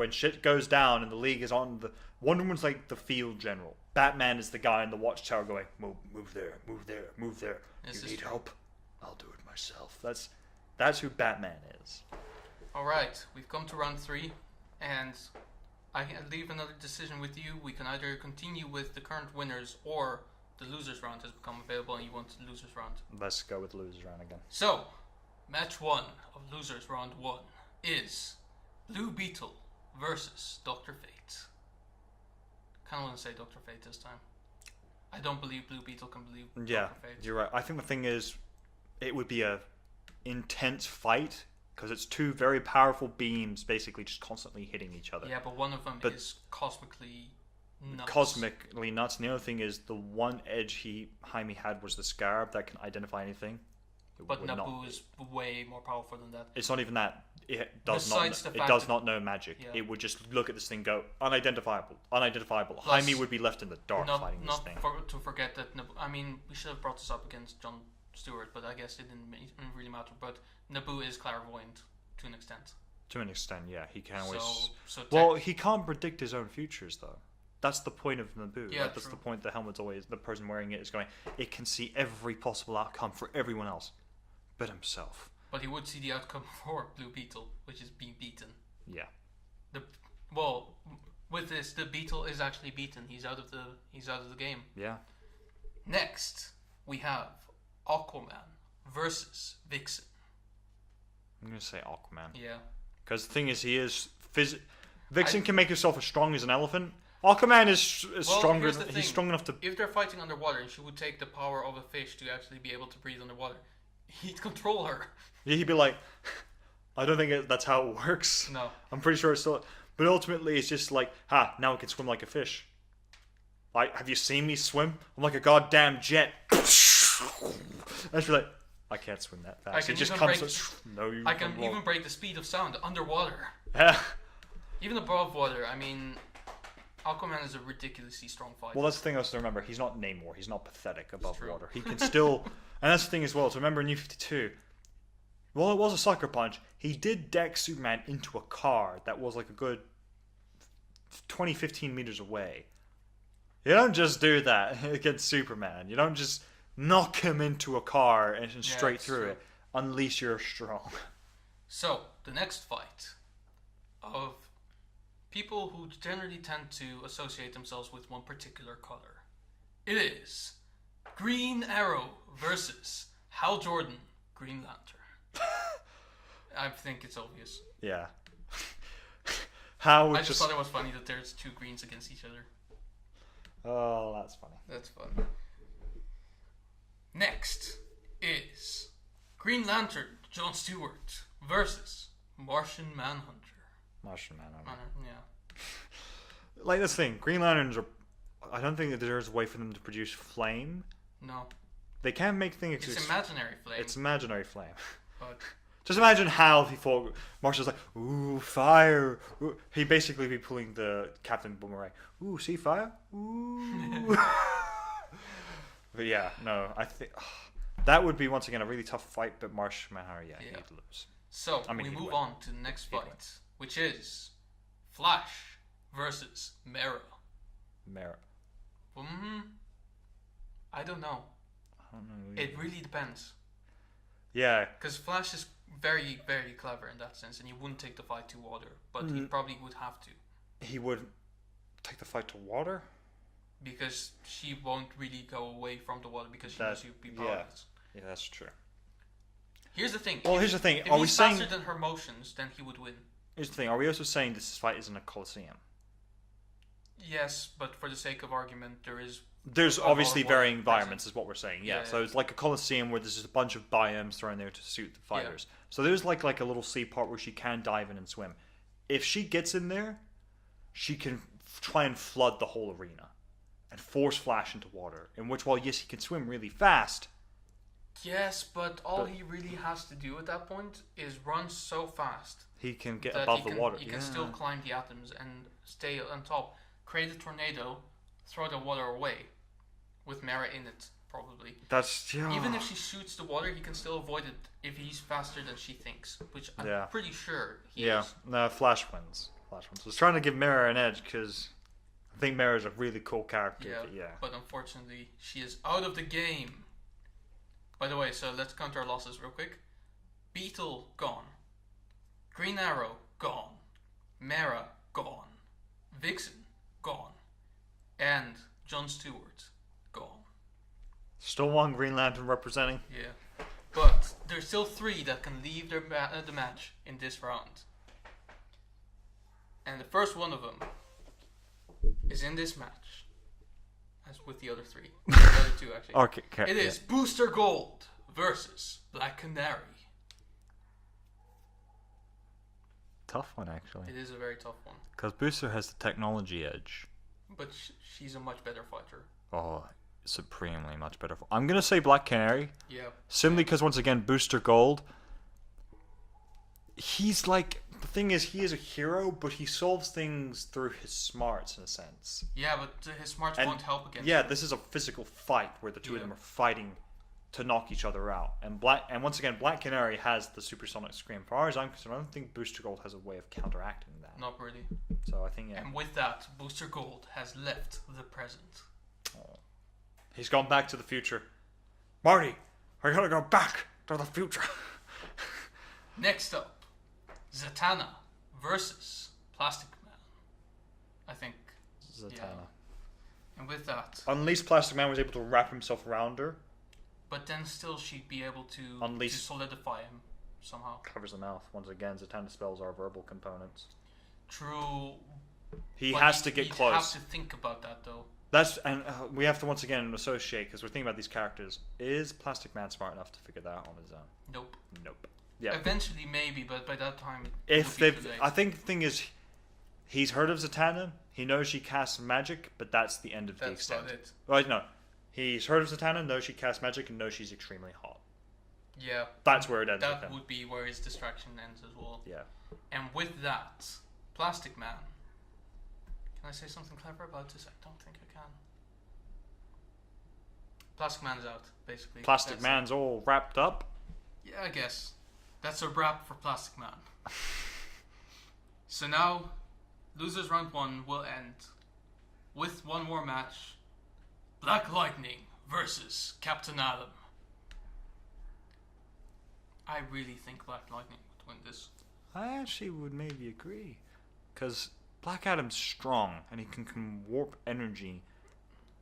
shit goes down and the League is on the Wonder Woman's like the field general. Batman is the guy in the watchtower going, move there, move there, move there. You need help? I'll do it myself. That's who Batman is. All right, we've come to round 3, and I leave another decision with you. We can either continue with the current winners, or the losers round has become available and you want the losers round. Let's go with losers round again. So, match 1 of losers round 1 is Blue Beetle versus Dr. Fate. Kind of want to say Dr. Fate this time. I don't believe Blue Beetle can believe Dr. Fate. You're right. I think the thing is, it would be a intense fight because it's two very powerful beams basically just constantly hitting each other. Yeah, but one of them is cosmically nuts. Cosmically nuts. And the other thing is, the one edge Jaime had was the scarab that can identify anything. But Naboo is way more powerful than that. It's not even that. It does not know magic. Yeah. It would just look at this thing, go unidentifiable. Plus, Jaime would be left in the dark fighting this thing. Not to forget that Naboo, I mean, we should have brought this up against Jon Stewart, but I guess it didn't really matter. But Naboo is clairvoyant to an extent. To an extent, yeah, he can always. He can't predict his own futures, though. That's the point of Naboo. Yeah, that's the point. The helmet's always the person wearing it is going. It can see every possible outcome for everyone else, but himself. But he would see the outcome for Blue Beetle, which is being beaten. Yeah. With this, the Beetle is actually beaten. He's out of the game. Yeah. Next, we have Aquaman versus Vixen. I'm gonna say Aquaman. Yeah. Because the thing is, Vixen can make herself as strong as an elephant. Aquaman is stronger. He's strong enough to. If they're fighting underwater, and she would take the power of a fish to actually be able to breathe underwater, he'd control her. Yeah, he'd be like, I don't think that's how it works. No. I'm pretty sure it's still. But ultimately, it's just like, now I can swim like a fish. Like, have you seen me swim? I'm like a goddamn jet. And she's like, I can't swim that fast. It just comes. I can even break the speed of sound underwater. Yeah. Even above water, I mean, Aquaman is a ridiculously strong fighter. Well, that's the thing else to remember. He's not Namor. He's not pathetic above water. He can still... And that's the thing as well. To remember in New 52, while it was a sucker punch, he did deck Superman into a car that was like a good 20, 15 meters away. You don't just do that against Superman. You don't just knock him into a car and straight through it unless you're strong. So, the next fight of people who generally tend to associate themselves with one particular color It is Green Arrow versus Hal Jordan, Green Lantern. I think it's obvious. Yeah. How I just thought it was funny that there's two greens against each other. Oh, that's funny. That's fun. Next is Green Lantern, Jon Stewart versus Martian Manhunter. Martian Manhunter. Yeah. Like this thing, Green Lanterns are. I don't think that there's a way for them to produce flame. No. They can't make things. It's imaginary flame. It's imaginary flame. But Just imagine how he thought Martian's like, ooh, fire. Ooh. He'd basically be pulling the Captain Boomerang. Ooh, see fire? Ooh. But yeah, no, I think that would be once again a really tough fight, but Martian Manhunter, yeah, he'd lose. So we move on to the next fight, which is Flash versus Mera. Mera. I don't know. I don't know. It really depends. Yeah. Because Flash is very, very clever in that sense, and he wouldn't take the fight to water, but he probably would have to. He would take the fight to water? Because she won't really go away from the water because she knows he'll be powerless. Yeah, that's true. Here's the thing. Well, here's the thing. If Are we he's saying... faster than her motions, then he would win. Here's the thing. Are we also saying this fight is in a Colosseum? Yes, but for the sake of argument, There's obviously varying environments, present. is what we're saying. Yeah, so it's like a Colosseum where there's just a bunch of biomes thrown there to suit the fighters. Yeah. So there's like a little sea part where she can dive in and swim. If she gets in there, she can try and flood the whole arena and force Flash into water. In which, while yes, he can swim really fast. Yes, but all he really has to do at that point is run so fast. He can get above the water. He can still climb the atoms and stay on top. Create a tornado, throw the water away. With Mera in it, probably. That's Even if she shoots the water, he can still avoid it if he's faster than she thinks, which I'm pretty sure he is. No, Flash wins. I was trying to give Mera an edge because I think Mera's a really cool character. But unfortunately, she is out of the game. By the way, so let's count our losses real quick. Beetle, gone. Green Arrow, gone. Mera, gone. Vixen, gone. And Jon Stewart, gone. Still one Green Lantern representing. Yeah. But there's still 3 that can leave the match in this round. And the first one of them is in this match. As with the other 3. The other 2, actually. Okay. It is Booster Gold versus Black Canary. Tough one, actually. It is a very tough one. Because Booster has the technology edge. But she's a much better fighter. Oh, supremely much better. I'm going to say Black Canary. Yeah. Simply because, once again, Booster Gold, he's like... The thing is, he is a hero, but he solves things through his smarts, in a sense. Yeah, but his smarts won't help against Yeah, him. this is a physical fight where the two of them are fighting to knock each other out. And once again, Black Canary has the supersonic scream. For far as I'm concerned, I don't think Booster Gold has a way of counteracting that. Not really. So I think, And with that, Booster Gold has left the present. Oh. He's gone back to the future. Marty, I gotta go back to the future. Next up, Zatanna versus Plastic Man. I think. Zatanna. Yeah. And with that... At least Plastic Man was able to wrap himself around her. But then still she'd be able to solidify him somehow. Covers the mouth. Once again, Zatanna spells are verbal components. True. He has to get close. You have to think about that, though. We have to once again associate, because we're thinking about these characters. Is Plastic Man smart enough to figure that out on his own? Nope. Yeah. Eventually, maybe, but by that time, I think the thing is, he's heard of Zatanna. He knows she casts magic, but that's the end of the extent. That's it. Right? No, he's heard of Zatanna, knows she casts magic, and knows she's extremely hot. Yeah. That's where it ends. That would be where his distraction ends as well. Yeah. And with that, Plastic Man. Can I say something clever about this? I don't think I can. Plastic Man's out, basically. Plastic Man's all wrapped up. Yeah, I guess. That's a wrap for Plastic Man. So now, Losers Round 1 will end with one more match. Black Lightning versus Captain Atom. I really think Black Lightning would win this. I actually would maybe agree. Because Black Adam's strong, and he can warp energy.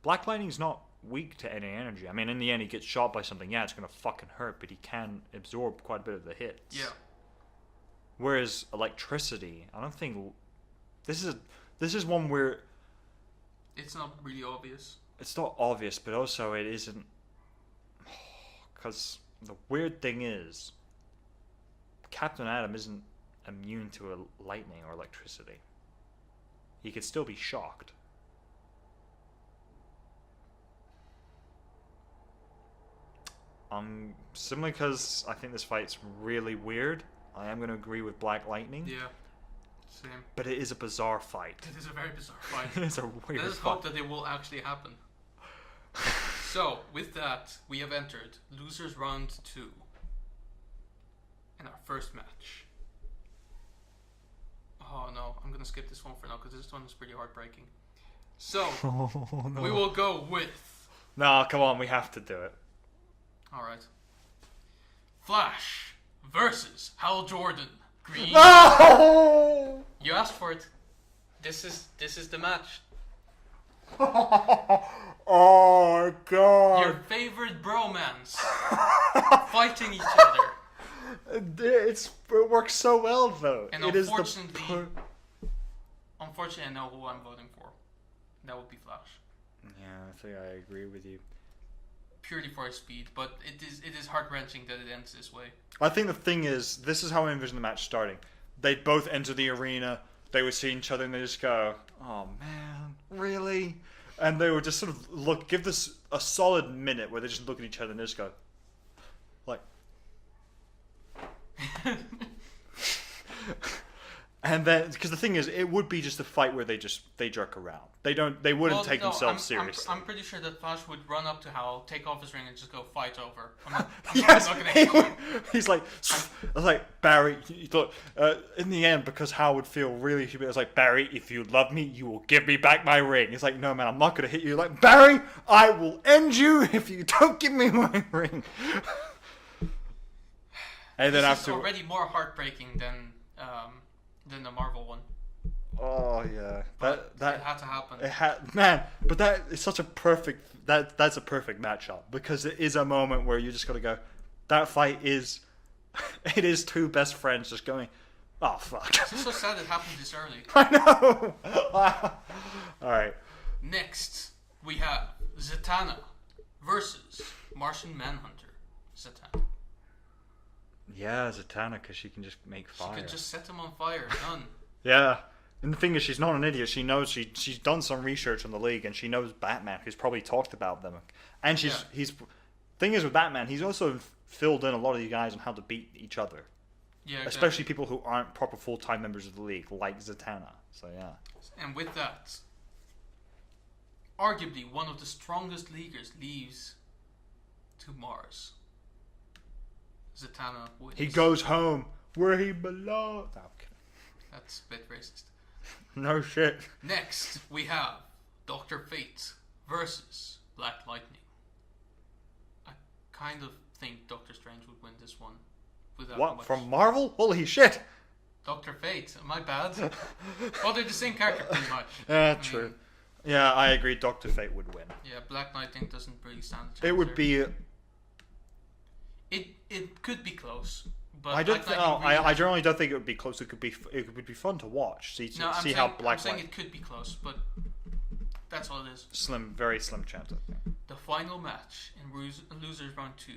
Black Lightning's not weak to any energy. I mean, in the end, he gets shot by something. Yeah, it's gonna fucking hurt, but he can absorb quite a bit of the hits. Yeah. Whereas electricity, I don't think this is one where It's not really obvious. it's not obvious, but also it isn't. Because the weird thing is, Captain Atom isn't immune to lightning or electricity. He could still be shocked. Simply because I think this fight's really weird, I am going to agree with Black Lightning. Yeah. Same. But it is a bizarre fight. It is a very bizarre fight. It's a weird Let us fight. hope that it will actually happen. So, with that, we have entered Losers Round 2. And our first match. Oh no, I'm gonna skip this one for now because this one is pretty heartbreaking. So, Oh, no. we will go with... No, come on, we have to do it. Alright. Flash versus Hal Jordan. Green. No! You asked for it. This is the match. Oh god! Your favorite bromance. Fighting each other. It works so well though. And it is unfortunately, unfortunately, I know who I'm voting for. That would be Flash. Yeah, I think I agree with you. Purely for his speed, but it is heart wrenching that it ends this way. I think the thing is, this is how I envision the match starting. They'd both enter the arena, they would see each other and they just go, oh man, really? And they would just sort of give this a solid minute where they just look at each other and they just go, like... And then, because the thing is, it would be just a fight where they jerk around. They wouldn't take themselves seriously. I'm pretty sure that Flash would run up to Hal, take off his ring, and just go fight over. Yes, I'm not gonna hit you. he's like, Barry. Look, in the end, because Hal would feel really humiliated. It's like, Barry, if you love me, you will give me back my ring. He's like, no man, I'm not gonna hit you. Like, Barry, I will end you if you don't give me my ring. And then This is already more heartbreaking than the Marvel one. Oh yeah, that It had to happen. It had, man, but that is such a perfect that's a perfect matchup because it is a moment where you just gotta go. That fight is, it is two best friends just going, oh fuck. It's so sad it happened this early. I know. All right. Next, we have Zatanna versus Martian Manhunter. Zatanna. Yeah, Zatanna, because she can just make fire. She could just set him on fire. Done. Yeah. And the thing is, she's not an idiot. She knows she's done some research on the League, and she knows Batman, who's probably talked about them. And thing is with Batman, he's also filled in a lot of you guys on how to beat each other. Yeah, exactly. Especially people who aren't proper full-time members of the League, like Zatanna. So yeah. And with that, arguably one of the strongest leaguers leaves to Mars. Zatanna wins. He goes home where he belongs. No, I'm kidding. That's a bit racist. No shit. Next, we have Dr. Fate versus Black Lightning. I kind of think Doctor Strange would win this one. Without What, much. from Marvel? Holy shit. Dr. Fate, am I bad? Well, they're the same character pretty much. Yeah, I true. mean, Yeah, I agree. Dr. Fate would win. yeah, Black Lightning doesn't really stand a chance. It would there. be. It could be close, but I don't. Black Lightning really I generally don't think it would be close. It would be fun to watch. See how Black I'm saying Lightning. it could be close, but that's all it is. Very slim chance. I think. The final match in Losers Round 2.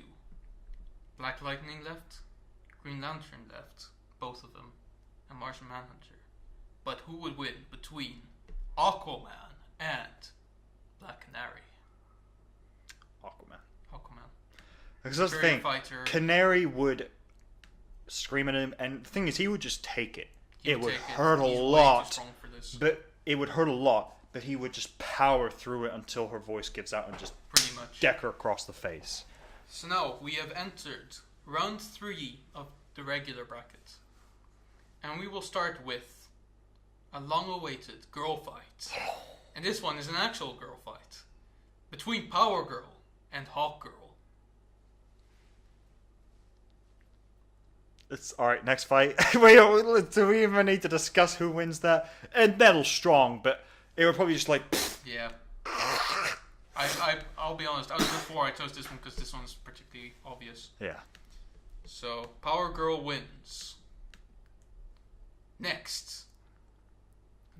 Black Lightning left, Green Lantern left, both of them, and Martian Manhunter. But who would win between Aquaman and Black Canary? Aquaman. Aquaman. Because that's the Superior thing. fighter. Canary would scream at him, and the thing is, he would just take it. He It would take hurt a He's way too lot, strong for this. but it would hurt a lot. But he would just power through it until her voice gives out and just Pretty much. deck her across the face. So now we have entered round 3 of the regular bracket. And we will start with a long-awaited girl fight. And this one is an actual girl fight. Between Power Girl and Hawk Girl. It's alright, next fight. Do we even need to discuss who wins that? And Metal's strong, but it would probably just like... Yeah. I'll be honest. Out of the four, I chose this one because this one's particularly obvious. Yeah. So Power Girl wins. Next,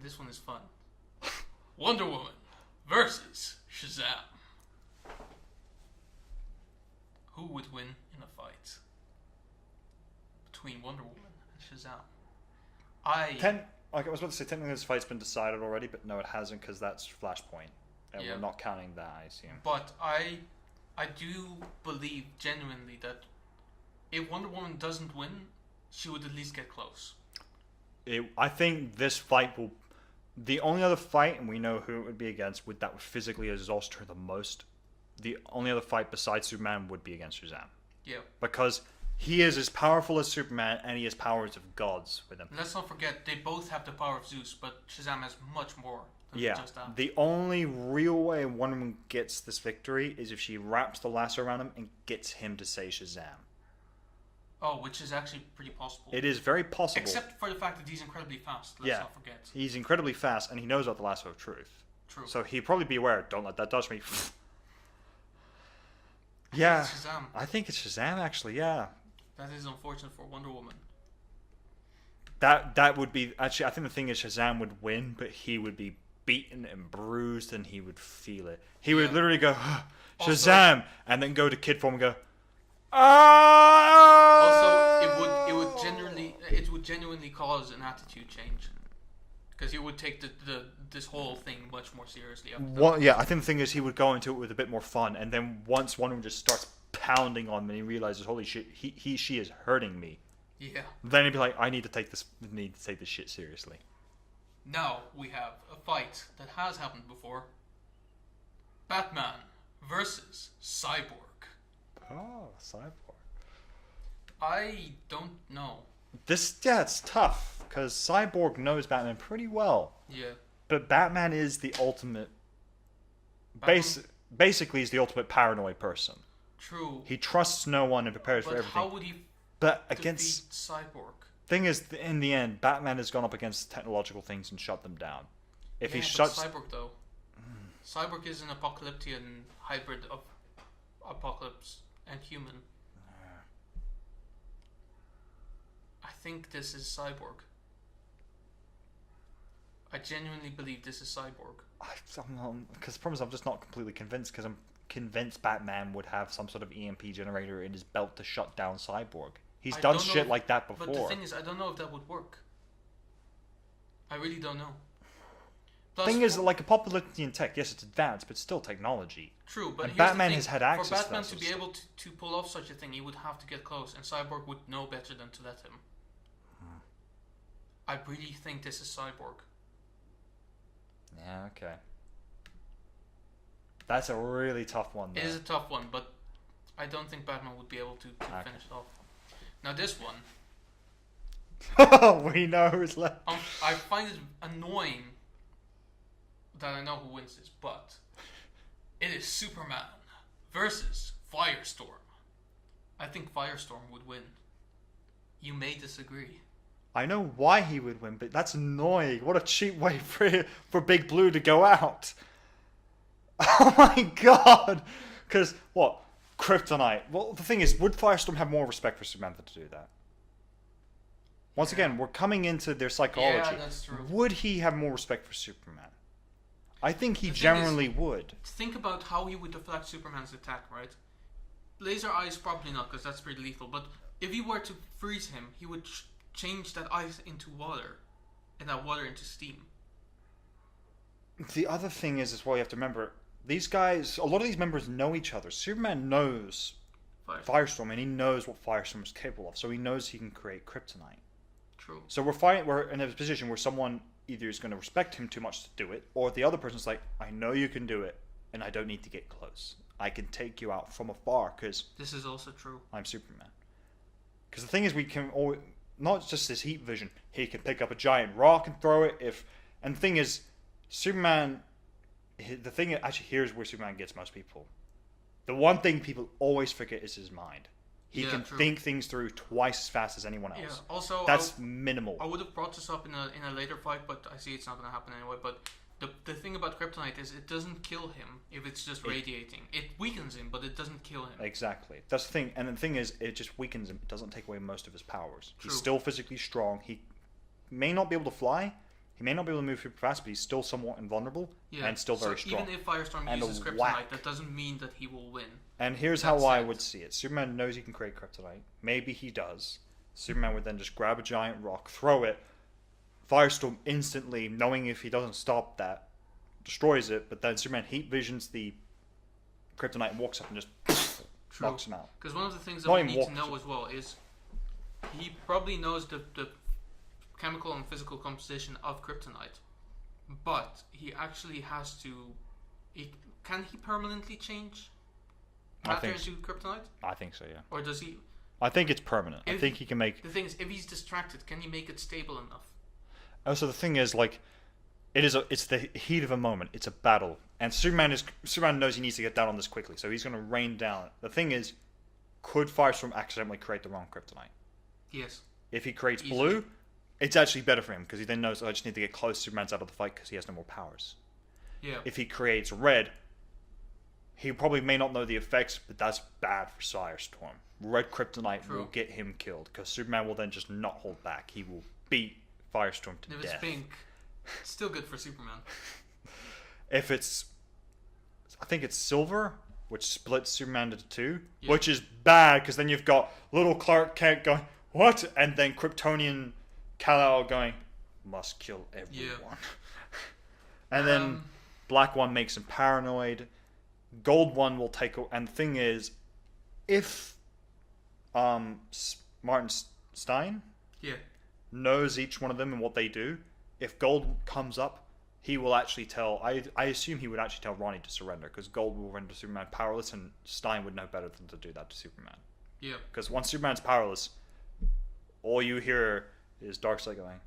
this one is fun. Wonder Woman versus Shazam. Who would win in a fight between Wonder Woman and Shazam? I was about to say, technically this fight's been decided already, but no, it hasn't, because that's Flashpoint. And we're not counting that, I assume. But I do believe genuinely that if Wonder Woman doesn't win, she would at least get close. I think this fight will... The only other fight, and we know who it would be against, that would physically exhaust her the most, the only other fight besides Superman would be against Shazam. Yeah. Because he is as powerful as Superman, and he has powers of gods with him. Let's not forget, they both have the power of Zeus, but Shazam has much more than just that. The only real way Wonder Woman gets this victory is if she wraps the lasso around him and gets him to say Shazam. Oh, which is actually pretty possible. It is very possible. Except for the fact that he's incredibly fast, let's not forget. He's incredibly fast, and he knows about the lasso of truth. True. So he'd probably be aware, don't let that touch me. Yeah. It's Shazam. I think it's Shazam, actually, yeah. That is unfortunate for Wonder Woman. That would be... Actually, I think the thing is Shazam would win, but he would be beaten and bruised, and he would feel it. He would literally go, Shazam! And then go to kid form and go, ah! Also, it would genuinely cause an attitude change, because he would take this whole thing much more seriously. I think the thing is he would go into it with a bit more fun, and then once Wonder Woman just starts pounding on him, and he realizes, holy shit, she is hurting me. Yeah. Then he'd be like, I need to take this shit seriously. Now we have a fight that has happened before. Batman versus Cyborg. Oh, Cyborg. I don't know. It's tough, because Cyborg knows Batman pretty well. Yeah. But Batman is the ultimate... Basically, he's the ultimate paranoid person. True. He trusts no one and prepares for everything. But how would he against Cyborg? Thing is, in the end, Batman has gone up against technological things and shut them down. If he shuts... Cyborg, though. Cyborg is an apocalyptic hybrid of apocalypse and human. I think this is Cyborg. I genuinely believe this is Cyborg. Because the problem is I'm just not completely convinced, because I'm convinced Batman would have some sort of EMP generator in his belt to shut down Cyborg. He's done shit like that before. But the thing is, I don't know if that would work. I really don't know. The thing is, like, apocalyptic in tech, yes, it's advanced, but it's still technology. True, but and Batman has had access to that. For Batman to be stuff. able to pull off such a thing, he would have to get close, and Cyborg would know better than to let him. I really think this is Cyborg. Yeah, okay. That's a really tough one, though. It is a tough one, but I don't think Batman would be able to finish it off. Now this one... we know who's left. I find it annoying that I know who wins this, but it is Superman versus Firestorm. I think Firestorm would win. You may disagree. I know why he would win, but that's annoying. What a cheap way for Big Blue to go out. Oh my god! Because, what? Kryptonite. Well, the thing is, would Firestorm have more respect for Superman than to do that? Once again, we're coming into their psychology. Yeah, that's true. Would he have more respect for Superman? I think he generally would. Think about how he would deflect Superman's attack, right? Laser eyes, probably not, because that's pretty lethal. But if he were to freeze him, he would change that ice into water, and that water into steam. The other thing is well, you have to remember, these guys, a lot of these members know each other. Superman knows Firestorm, and he knows what Firestorm is capable of, so he knows he can create kryptonite. True. So we're in a position where someone either is going to respect him too much to do it, or the other person's like, I know you can do it, and I don't need to get close. I can take you out from afar, because... This is also true. I'm Superman. Because the thing is, we can always... Not just his heat vision, he can pick up a giant rock and throw it And the thing is, Superman... The thing actually, here's where Superman gets most people. The one thing people always forget is his mind. He can think things through twice as fast as anyone else. Yeah, also... That's minimal. I would have brought this up in a later fight, but I see it's not going to happen anyway. But The thing about kryptonite is it doesn't kill him if it's just radiating. It weakens him, but it doesn't kill him. Exactly. That's the thing. And the thing is, it just weakens him. It doesn't take away most of his powers. True. He's still physically strong. He may not be able to fly. He may not be able to move super fast, but he's still somewhat invulnerable and still very strong. Even if Firestorm And uses kryptonite, whack. that doesn't mean that he will win. And here's how I would see it. Superman knows he can create kryptonite. Maybe he does. Superman would then just grab a giant rock, throw it. Firestorm instantly, knowing if he doesn't stop that, destroys it. But then Superman heat visions the kryptonite and walks up and just knocks him out. Because one of the things that we need to know as well is he probably knows the chemical and physical composition of kryptonite, but he actually has to. Can he permanently change matter into kryptonite? I think so, yeah. Or does he? I think it's permanent. I think he can make. The thing is, if he's distracted, can he make it stable enough? Oh, so the thing is, like, it's the heat of a moment. It's a battle, and Superman knows he needs to get down on this quickly, so he's going to rain down. The thing is, could Firestorm accidentally create the wrong kryptonite? Yes. If he creates blue, it's actually better for him because he then knows, I just need to get close. Superman's out of the fight because he has no more powers. Yeah. If he creates red, he probably may not know the effects, but that's bad for Firestorm. Red kryptonite will get him killed because Superman will then just not hold back. He will beat Firestorm to death. If it's pink, it's still good for Superman. If it's, I think it's silver, which splits Superman into two, which is bad because then you've got little Clark Kent going, what? And then Kryptonian Kal-El going, must kill everyone. And then Black One makes him paranoid. Gold One will take, and the thing is, if Martin Stein knows each one of them and what they do, if Gold comes up, he will actually tell, I assume he would actually tell Ronnie to surrender, because Gold will render Superman powerless, and Stein would know better than to do that to Superman. Yeah. Because once Superman's powerless, all you hear is Darkseid going,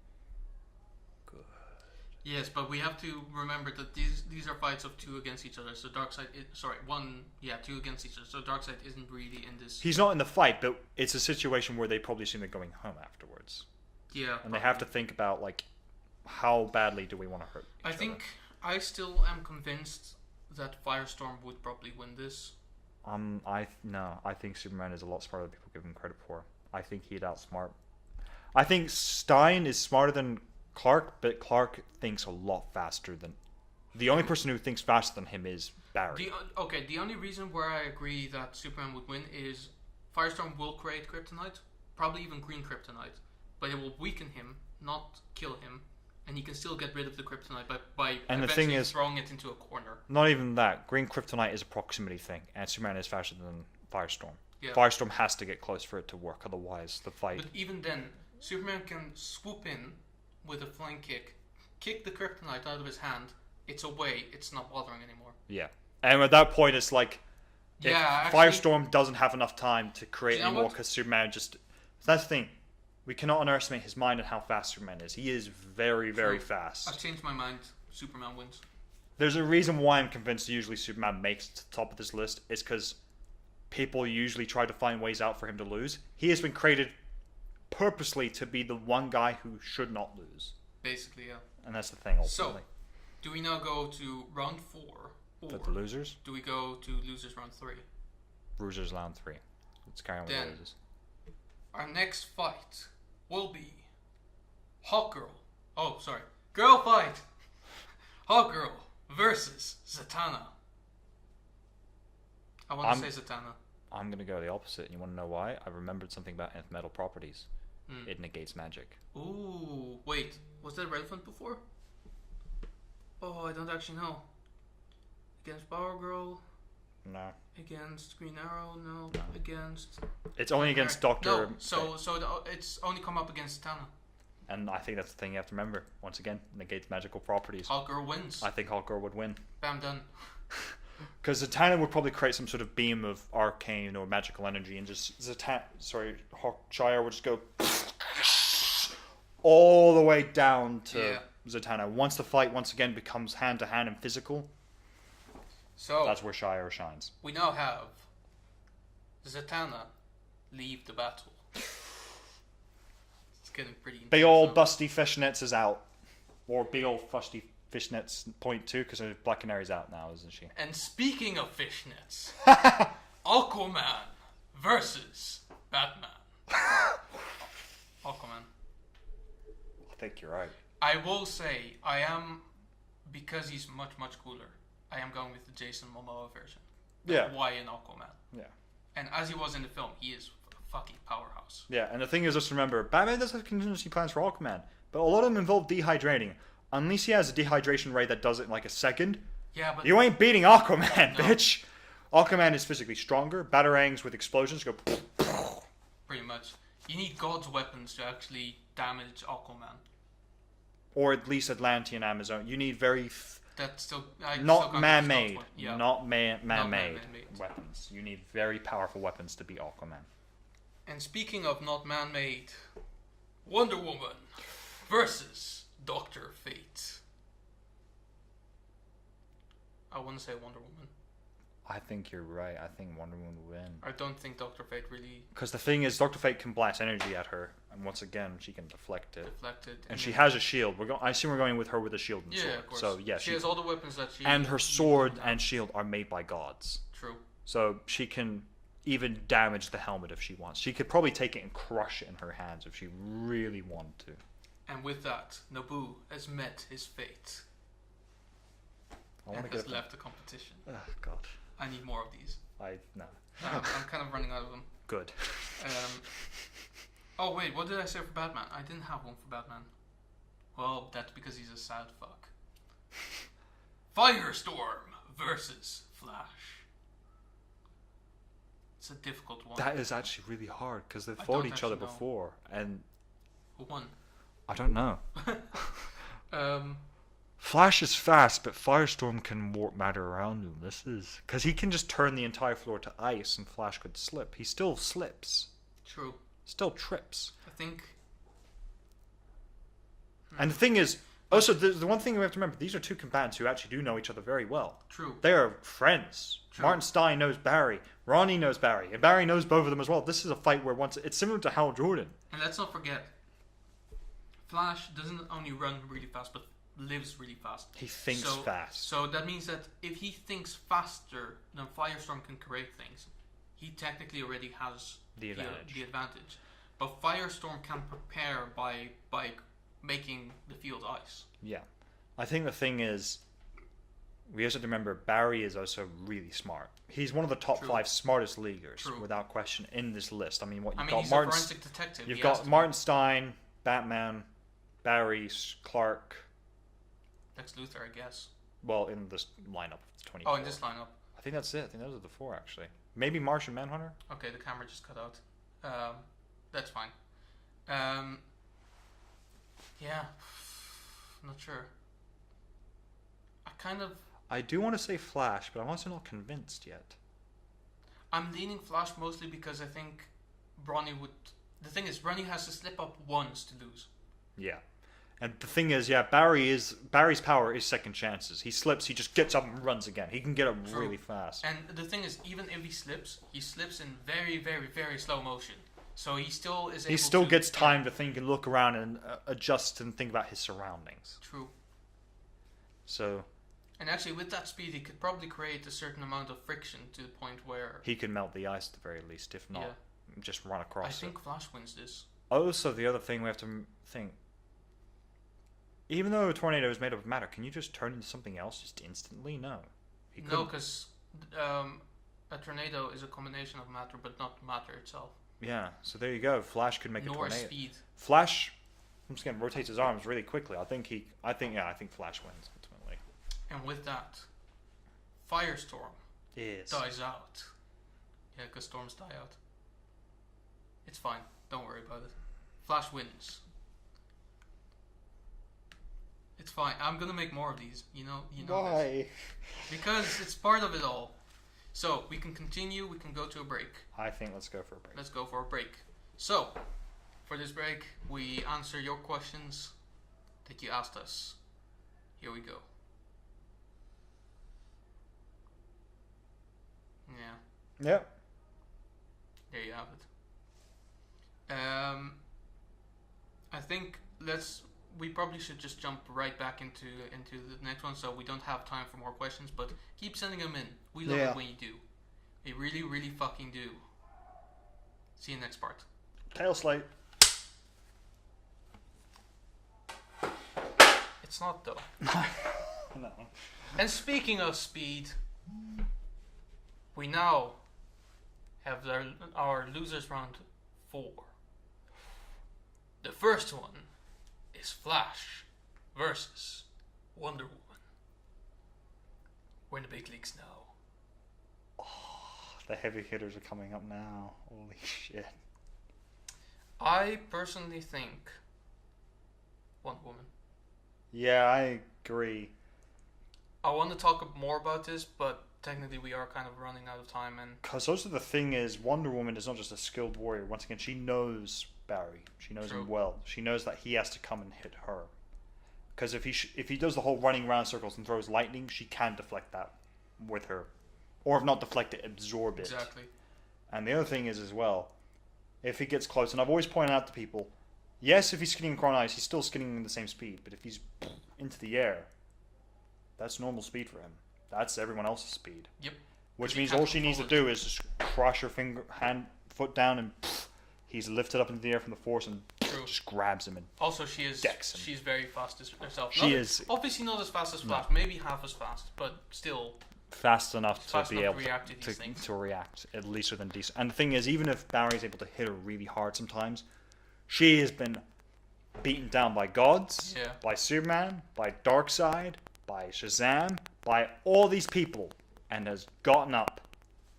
good. Yes, but we have to remember that these are fights of two against each other. So two against each other. So Darkseid isn't really in this. He's not in the fight, but it's a situation where they probably assume they're going home afterwards. Yeah. And they have to think about, like, how badly do we want to hurt each other? I still am convinced that Firestorm would probably win this. I think Superman is a lot smarter than people give him credit for. I think he'd outsmart. I think Stein is smarter than Clark, but Clark thinks a lot faster than. The only person who thinks faster than him is Barry. The only reason where I agree that Superman would win is Firestorm will create kryptonite, probably even green kryptonite, but it will weaken him, not kill him, and he can still get rid of the kryptonite by and eventually the thing is, throwing it into a corner. Not even that. Green kryptonite is a proximity thing, and Superman is faster than Firestorm. Yeah. Firestorm has to get close for it to work, otherwise the fight. But even then, Superman can swoop in with a flying kick the kryptonite out of his hand. It's away. It's not bothering anymore. Yeah, and at that point, it's like, if Firestorm doesn't have enough time to create anymore because Superman just. That's the thing. We cannot underestimate his mind and how fast Superman is. He is very, very fast. I've changed my mind. Superman wins. There's a reason why I'm convinced usually Superman makes it to the top of this list. It's because people usually try to find ways out for him to lose. He has been created purposely to be the one guy who should not lose. Basically, yeah. And that's the thing, ultimately. So, do we now go to round 4? Or the losers? Do we go to losers round 3? Losers round 3. Let's carry on with the losers. Our next fight will be Hawkgirl. Oh, sorry. Girl fight! Hawkgirl versus Zatanna. I want to say Zatanna. I'm going to go the opposite, and you want to know why? I remembered something about nth metal properties. It negates magic. Ooh, wait. Was that relevant before? Oh, I don't actually know. Against Power Girl? No. Against Green Arrow? No. Against... It's only against Doctor... No, so it's only come up against Zatanna. And I think that's the thing you have to remember. Once again, negates magical properties. Hawkgirl wins. I think Hawkgirl would win. Bam, done. Because Zatanna would probably create some sort of beam of arcane or magical energy, and just Hawkshire would just go all the way down to Zatanna. Once the fight once again becomes hand to hand and physical, so that's where Shire shines. We now have Zatanna leave the battle. It's getting pretty intense. Big old busty fishnets is out, or big old fusty fishnets point too, because Black Canary's out now, isn't she? And speaking of fishnets, Aquaman versus Batman. Aquaman. I think you're right. I will say, because he's much, much cooler, I am going with the Jason Momoa version. Yeah. Why in Aquaman? Yeah. And as he was in the film, he is a fucking powerhouse. Yeah, and the thing is, just remember, Batman does have contingency plans for Aquaman, but a lot of them involve dehydrating. Unless he has a dehydration ray that does it in like a second, Yeah, but you ain't beating Aquaman, No. bitch. Aquaman is physically stronger. Batarangs with explosions go. pretty much. You need God's weapons to actually damage Aquaman. Or at least Atlantean Amazon. You need very That's still I still not can't use man-made, God's weapon. Yeah. not man-made man-made. weapons. You need very powerful weapons to beat Aquaman. And speaking of not man-made, Wonder Woman versus Dr. Fate. I want to say Wonder Woman. I think you're right. I think Wonder Woman will win. I don't think Dr. Fate really Because the thing is, Dr. Fate can blast energy at her, and once again, she can deflect it. deflected. And she has a shield. I assume we're going with her with a shield and Yeah, sword. of course. So yeah, she has all the weapons that she. and her sword and shield are made by gods. True. So she can even damage the helmet if she wants. She could probably take it and crush it in her hands if she really wanted to. And with that, Naboo has met his fate I want and to has get. left the competition. Oh God. I need more of these. No. I'm kind of running out of them. Good. Oh wait, what did I say for Batman? I didn't have one for Batman. Well, that's because he's a sad fuck. Firestorm versus Flash. It's a difficult one. That is actually really hard because they've I fought don't each other actually know. before, and Who won? I don't know. Um, Flash is fast, but Firestorm can warp matter around him. This is because he can just turn the entire floor to ice, and Flash could slip. He still slips, true. still trips. I think. And the thing is, also the one thing we have to remember: these are two combatants who actually do know each other very well. True. They are friends. True. Martin Stein knows Barry. Ronnie knows Barry, and Barry knows both of them as well. This is a fight where it's similar to Hal Jordan. And let's not forget, Flash doesn't only run really fast, but lives really fast. He thinks So- fast. So that means that if he thinks faster than Firestorm can create things, he technically already has The advantage. The advantage. But Firestorm can prepare by making the field ice. Yeah. I think the thing is, we also have to remember Barry is also really smart. He's one of the top True. 5 smartest leaguers, True. without question, in this list. I mean, what I you've mean, got he's Martin. a forensic detective. You've he has got to Martin Stein, Batman, Barry, Clark. be. Lex Luthor, I guess. Well, in this lineup of 24. Oh, in this lineup. I think that's it. I think those are the 4 actually. Maybe Martian Manhunter. Okay, the camera just cut out. That's fine. Yeah, I'm not sure. I do want to say Flash, but I'm also not convinced yet. I'm leaning Flash mostly because I think Bronny would. The thing is, Bronny has to slip up once to lose. Yeah. And the thing is, yeah, Barry's power is second chances. He slips, he just gets up and runs again. He can get up True. really fast. And the thing is, even if he slips in very, very, very slow motion. So he still is able He still to, gets time to think and look around and adjust and think about his surroundings. True. So And actually, with that speed, he could probably create a certain amount of friction to the point where. he can melt the ice at the very least, if not, just run I across it. think Flash wins this. Also, the other thing we have to think, even though a tornado is made of matter, can you just turn into something else just instantly? No. He No, couldn't. because a tornado is a combination of matter, but not matter itself. Yeah, so there you go. Flash could make a Nor tornado. speed. Flash, once again, rotates his arms really quickly. I think Flash wins ultimately. And with that, Firestorm Yes. dies out. Yeah, because storms die out. It's fine. Don't worry about it. Flash wins. It's fine. I'm gonna make more of these. You know this. Why? Because it's part of it all. So we can continue. We can go to a break. I think let's go for a break. Let's go for a break. So, for this break, we answer your questions that you asked us. Here we go. Yeah, Yep. there you have it. I think let's we probably should just jump right back into the next one, so we don't have time for more questions. But keep sending them in. We love it when you do. We really, really fucking do. See you next part. Tail slate. It's not though. No. And speaking of speed, we now have our losers round 4. The first one is Flash versus Wonder Woman. We're in the big leagues now. Oh, the heavy hitters are coming up now. Holy shit. I personally think Wonder Woman. Yeah, I agree. I want to talk more about this, but technically we are kind of running out of time. And because also the thing is, Wonder Woman is not just a skilled warrior. Once again, she knows Barry. She knows him well. She knows that he has to come and hit her. Because if he does the whole running around circles and throws lightning, she can deflect that with her, or if not deflect it, absorb it. Exactly. And the other thing is as well, if he gets close, and I've always pointed out to people, yes, if he's skidding across ice, he's still skidding in the same speed. But if he's into the air, that's normal speed for him. That's everyone else's speed. Yep. Which means all she needs to do is just crush her foot down, and he's lifted up into the air from the force and just grabs him and also she's very fast herself. She is obviously not as fast as Flash, maybe half as fast, but still fast enough to be able to react at least within decent. And the thing is, even if Barry's able to hit her really hard sometimes, she has been beaten down by gods, by Superman, by Darkseid, by Shazam, by all these people, and has gotten up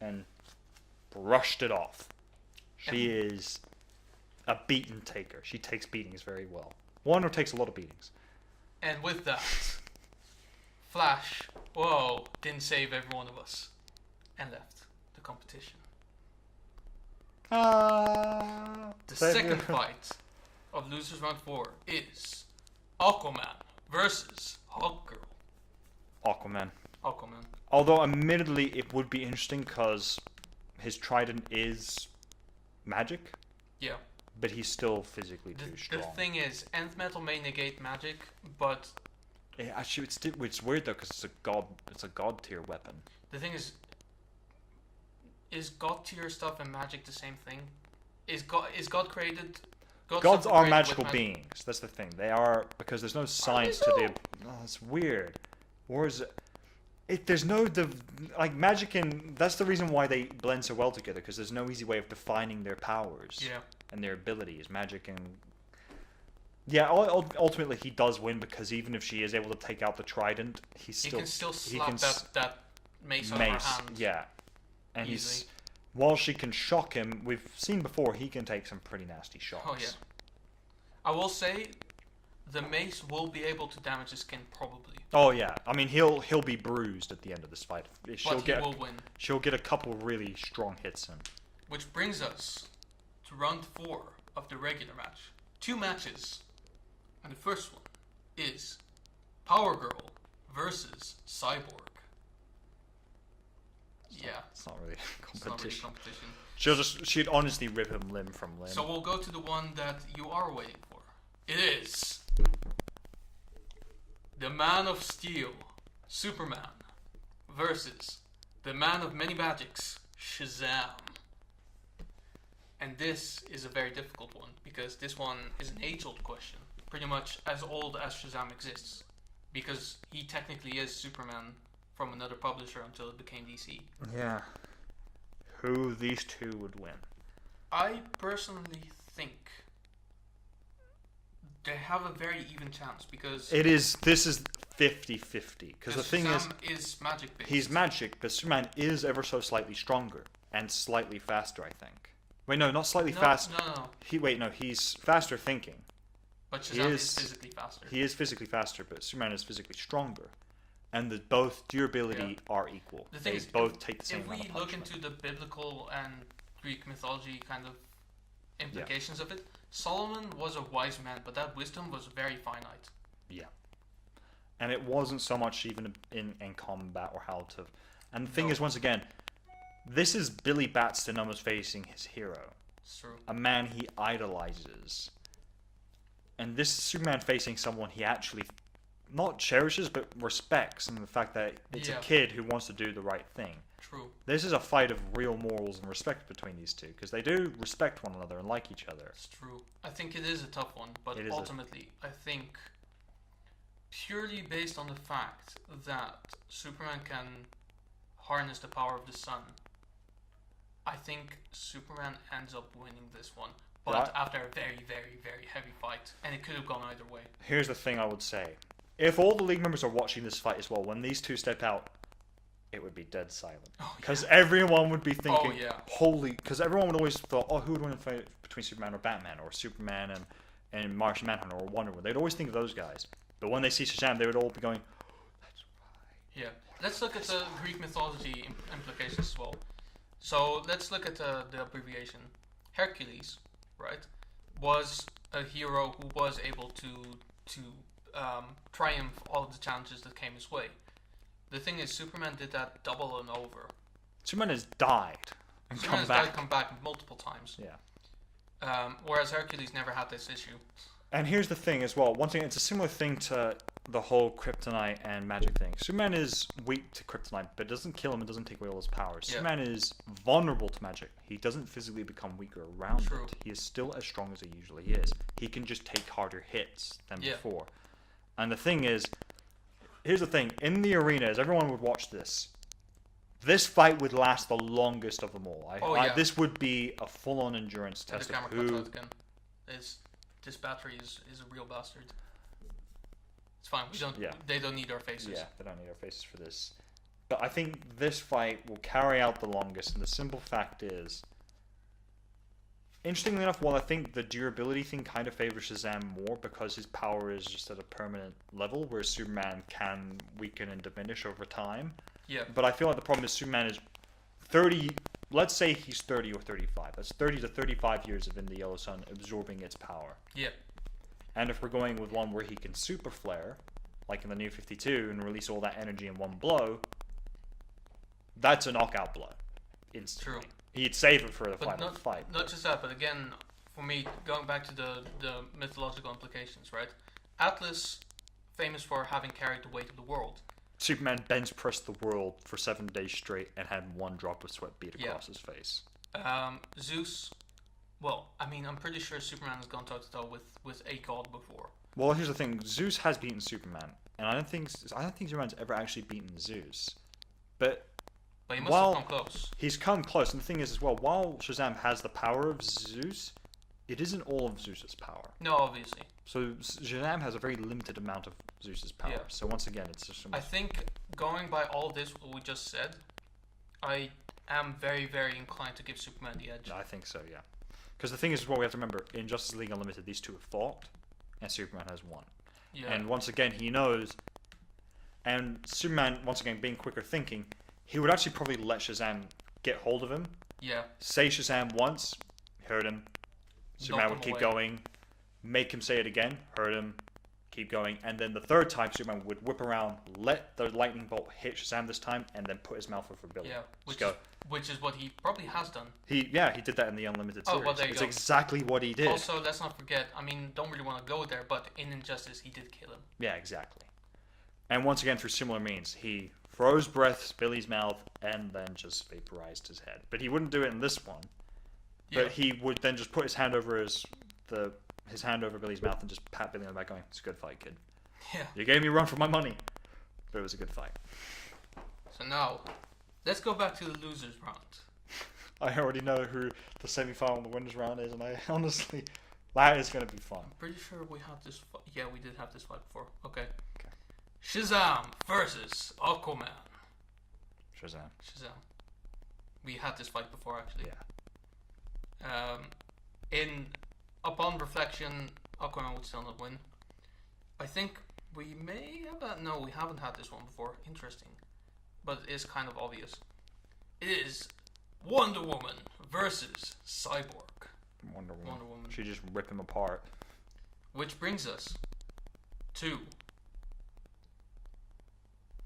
and brushed it off. She is a beaten taker. She takes beatings very well. Wonder takes a lot of beatings. And with that, Flash, didn't save every one of us and left the competition. The second fight of Losers Round 4 is Aquaman versus Hawkgirl. Aquaman. Aquaman. Although, admittedly, it would be interesting because his trident is magic. Yeah. But he's still physically too strong. The thing is, Nth Metal may negate magic, but actually, it's weird though because it's a god tier weapon. The thing is god tier stuff and magic the same thing? Is God created? Gods are magical beings. That's the thing. They are, because there's no science to the. Oh, it's weird. Or is it? There's no magic, and that's the reason why they blend so well together. Because there's no easy way of defining their powers. Yeah. And their abilities, magic, and ultimately he does win because even if she is able to take out the trident, he can still slap that mace out of her hand. Yeah, and easily. While she can shock him, we've seen before he can take some pretty nasty shots. Oh yeah. I will say, the mace will be able to damage his skin probably. Oh yeah, I mean he'll be bruised at the end of this fight. But he will win. She'll get a couple really strong hits in. Which brings us to round 4 of the regular match. 2 matches. And the first one is Power Girl versus Cyborg. It's not really a competition. It's not really She'd honestly rip him limb from limb. So we'll go to the one that you are waiting for. It is the Man of Steel, Superman, versus the Man of Many Magics, Shazam. And this is a very difficult one, because this one is an age-old question. Pretty much as old as Shazam exists. Because he technically is Superman from another publisher until it became DC. Yeah. Who these two would win? I personally think they have a very even chance, because this is 50-50. Because the thing is magic based. He's magic, but Superman is ever so slightly stronger and slightly faster, I think. Wait, no, not slightly faster. No. He's faster thinking. But Shazam is physically faster. He is physically faster, but Superman is physically stronger. And both durability are equal. The thing they is, both take the same amount of If we look into the biblical and Greek mythology kind of implications of it, Solomon was a wise man, but that wisdom was very finite. Yeah. And it wasn't so much even in combat or how to... And the thing is, once again, this is Billy Batson almost facing his hero. It's true. A man he idolizes. And this is Superman facing someone he actually not cherishes but respects, and the fact that it's a kid who wants to do the right thing. True. This is a fight of real morals and respect between these two, because they do respect one another and like each other. It's true. I think it is a tough one, but ultimately, I think purely based on the fact that Superman can harness the power of the sun, I think Superman ends up winning this one. But after a very, very, very heavy fight, and it could have gone either way. Here's the thing I would say. If all the League members are watching this fight as well, when these two step out, it would be dead silent. Because everyone would be thinking, holy... Because everyone would always thought, who would win a fight between Superman or Batman, or Superman and Martian Manhunter, or Wonder Woman? They'd always think of those guys. But when they see Shazam, they would all be going, that's right. Yeah. Let's look at the Greek mythology implications as well. So let's look at the abbreviation. Hercules, right, was a hero who was able to triumph all of the challenges that came his way. The thing is, Superman did that double and over. Superman has died and come back multiple times. Yeah. Whereas Hercules never had this issue. And here's the thing as well. One thing, it's a similar thing to the whole kryptonite and magic thing. Superman is weak to kryptonite, but it doesn't kill him. It doesn't take away all his powers. Yeah. Superman is vulnerable to magic. He doesn't physically become weaker around it. He is still as strong as he usually is. He can just take harder hits than before. And the thing is, here's the thing. In the arena, as everyone would watch this fight would last the longest of them all. This would be a full-on endurance test of who... This battery is a real bastard. It's fine. They don't need our faces. Yeah, they don't need our faces for this. But I think this fight will carry out the longest, and the simple fact is, interestingly enough, while I think the durability thing kind of favors Shazam more because his power is just at a permanent level, whereas Superman can weaken and diminish over time. Yeah. But I feel like the problem is Superman is 30... Let's say he's 30 or 35. That's 30 to 35 years of in the Yellow Sun absorbing its power. Yeah. And if we're going with one where he can super flare, like in the New 52, and release all that energy in one blow, that's a knockout blow. Instantly. True. He'd save it for the final fight. Not just that, but again, for me, going back to the mythological implications, right? Atlas, famous for having carried the weight of the world. Superman bench pressed the world for 7 days straight and had one drop of sweat bead across his face. Zeus, well, I mean, I'm pretty sure Superman has gone toe-to-toe with a god before. Well, here's the thing. Zeus has beaten Superman, and I don't think Superman's ever actually beaten Zeus. But he must have come close. He's come close, and the thing is as well, while Shazam has the power of Zeus, it isn't all of Zeus's power. No, obviously. So Shazam has a very limited amount of Zeus's power. Yeah. So once again, it's just... I think, going by all this what we just said, I am very, very inclined to give Superman the edge. I think so, yeah. Because the thing is, we have to remember, in Justice League Unlimited, these two have fought, and Superman has won. Yeah. And once again, he knows... And Superman, once again, being quicker thinking, he would actually probably let Shazam get hold of him. Yeah. Say Shazam once, hurt him. Superman would keep going, make him say it again, hurt him, keep going, and then the third time Superman would whip around, let the lightning bolt hit Shazam this time, and then put his mouth over Billy. Yeah, which is what he probably has done. He did that in the Unlimited series. Oh, well, there you go. It's exactly what he did. Also, let's not forget, I mean, don't really want to go there, but in Injustice, he did kill him. Yeah, exactly. And once again, through similar means, he froze breath Billy's mouth, and then just vaporized his head. But he wouldn't do it in this one. But he would then just put his hand over his hand over Billy's mouth and just pat Billy on the back, going, "It's a good fight, kid. Yeah. You gave me a run for my money, but it was a good fight." So now, let's go back to the losers round. I already know who the semi-final and the winners round is, and I honestly, that is going to be fun. I'm pretty sure we had this. Yeah, we did have this fight before. Okay. Shazam versus Aquaman. Shazam. We had this fight before, actually. Yeah. Upon reflection, Aquaman would still not win. I think we may have that. No, we haven't had this one before. Interesting. But it is kind of obvious. It is Wonder Woman versus Cyborg. Wonder Woman. She just rip him apart. Which brings us to...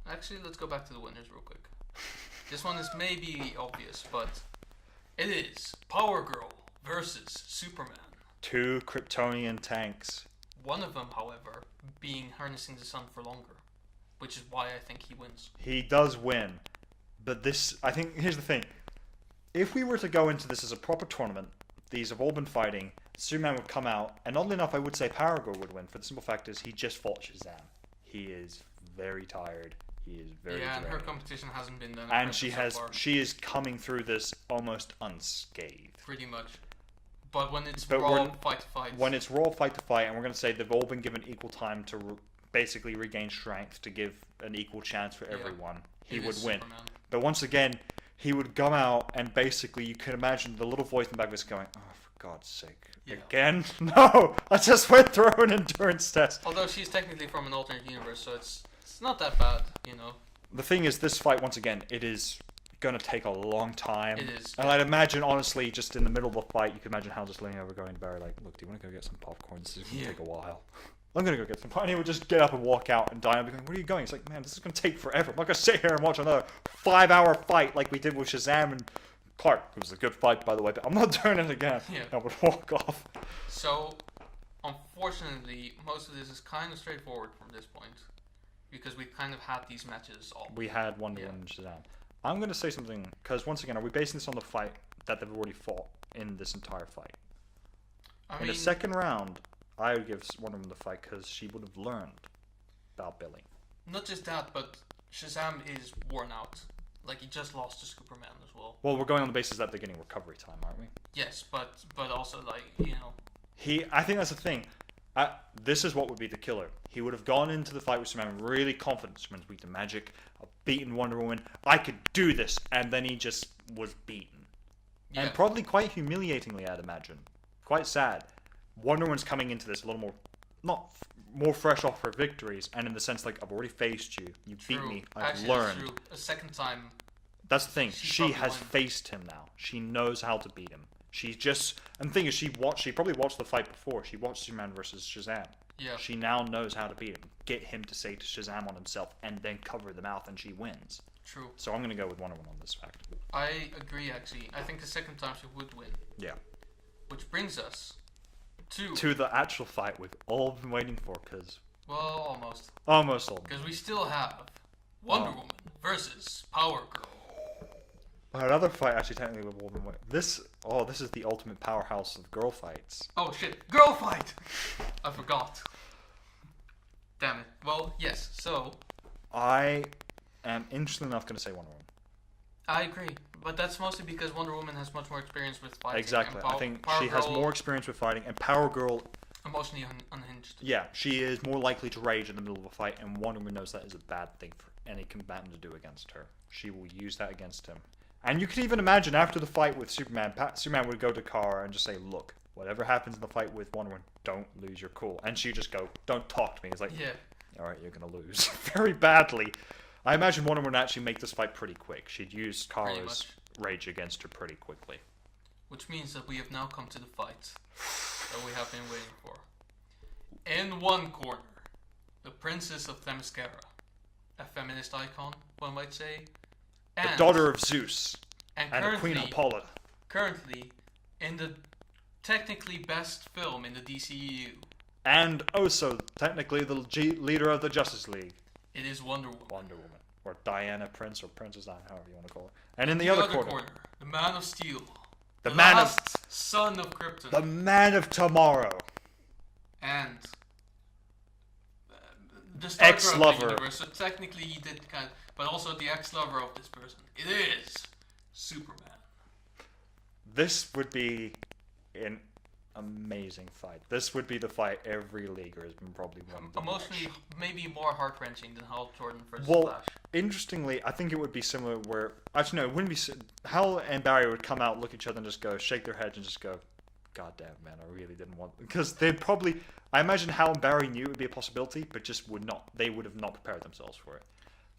Actually, let's go back to the winners real quick. This one is maybe obvious, but it is Power Girl versus Superman. Two Kryptonian tanks. One of them, however, being harnessing the sun for longer, which is why I think he wins. He does win, but this, I think, here's the thing. If we were to go into this as a proper tournament, these have all been fighting, Superman would come out, and oddly enough, I would say Power Girl would win, for the simple fact is he just fought Shazam. He is very tired. He is very and drained. her competition hasn't been done. And she is coming through this almost unscathed. Pretty much. But when it's But raw fight to fight. When it's raw fight to fight, and we're going to say they've all been given equal time to basically regain strength to give an equal chance for everyone, he would win. Superman. But once again, he would come out and basically you can imagine the little voice in the back of his going, "Oh, for God's sake, again? No, I just went through an endurance test." Although she's technically from an alternate universe, so it's not that bad, you know. The thing is, this fight, once again, it is going to take a long time. It is. And I'd imagine, honestly, just in the middle of the fight, you can imagine how just leaning over going to Barry, like, "Look, do you want to go get some popcorn? This is going to take a while." "I'm going to go get some popcorn." And he would just get up and walk out, and Diana would be going, "Where are you going?" He's like, "Man, this is going to take forever. I'm not going to sit here and watch another 5-hour fight like we did with Shazam and Clark." It was a good fight, by the way, but I'm not doing it again. Yeah. I would walk off. So, unfortunately, most of this is kind of straightforward from this point. Because we kind of had these matches all. We had Wonder Woman and Shazam. I'm going to say something, because once again, are we basing this on the fight that they've already fought in this entire fight? In the second round, I would give Wonder Woman the fight because she would have learned about Billy. Not just that, but Shazam is worn out. Like, he just lost to Superman as well. Well, we're going on the basis that they're getting recovery time, aren't we? Yes, but also, like, you know. I think that's the thing. This is what would be the killer. He would have gone into the fight with Superman really confident. Superman's weak to magic. I've beaten Wonder Woman. I could do this. And then he just was beaten. Yeah. And probably quite humiliatingly, I'd imagine. Quite sad. Wonder Woman's coming into this a little more fresh off her victories. And in the sense, like, I've already faced you. You beat me. I've learned. True. A second time. That's the thing. She has won. faced him now. She knows how to beat him. She's just, and the thing is, she probably watched the fight before. She watched Superman versus Shazam. Yeah. She now knows how to beat him, get him to say to Shazam on himself, and then cover the mouth, and she wins. True. So I'm gonna go with Wonder Woman on this fact. I agree, actually. I think the second time she would win. Yeah. Which brings us to the actual fight we've all been waiting for, because well, almost. all. Because we still have Wonder Woman versus Power Girl. Another fight, actually, technically with Wonder Woman. This is the ultimate powerhouse of girl fights. Oh shit, girl fight! I forgot. Damn it. Well, yes, so. I am interested enough going to say Wonder Woman. I agree, but that's mostly because Wonder Woman has much more experience with fighting. Exactly. I think Power she has Girl, more experience with fighting, and Power Girl, emotionally unhinged. yeah, she is more likely to rage in the middle of a fight, and Wonder Woman knows that is a bad thing for any combatant to do against her. She will use that against him. And you can even imagine after the fight with Superman, Superman would go to Kara and just say, "Look, whatever happens in the fight with Wonder Woman, don't lose your cool." And she'd just go, "Don't talk to me." It's like, Yeah. "All right, you're going to lose." Very badly. I imagine Wonder Woman would actually make this fight pretty quick. She'd use Kara's rage against her pretty quickly. Which means that we have now come to the fight that we have been waiting for. In one corner, the Princess of Themyscira, a feminist icon, one might say. The daughter of Zeus and the Queen Apollo. Currently, in the technically best film in the DCEU. And also, technically, the leader of the Justice League. It is Wonder Woman. Wonder Woman. Or Diana Prince, or Princess Diana, however you want to call her. And in the other corner, the Man of Steel. The last son of Krypton. The Man of Tomorrow. And the starter Ex-lover. of the universe. So technically he did kind of, but also the ex-lover of this person. It is Superman. This would be an amazing fight. This would be the fight every leaguer has been probably wanting to Emotionally, watch. maybe more heart-wrenching than Hal Jordan versus Well, Flash. interestingly, I think it would be similar where... Actually, no, it wouldn't be... Hal and Barry would come out, look at each other, and just go, shake their heads, and just go, "God damn, man, I really didn't want..." Because they'd probably... I imagine Hal and Barry knew it would be a possibility, but just would not. They would have not prepared themselves for it.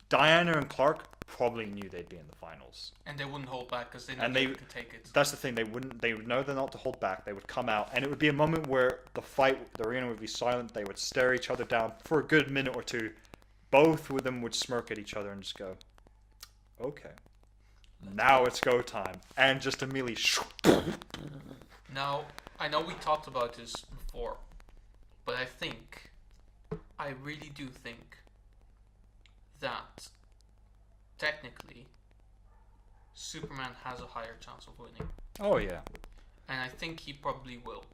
Diana and Clark probably knew they'd be in the finals. And they wouldn't hold back because they knew they could take it. That's the thing. They would know they're not to hold back. They would come out, and it would be a moment where the arena would be silent. They would stare each other down for a good minute or two. Both of them would smirk at each other and just go, "Okay, now it's go time," and just immediately. Now, I know we talked about this before, But I really do think that technically Superman has a higher chance of winning. Oh yeah. And I think he probably will.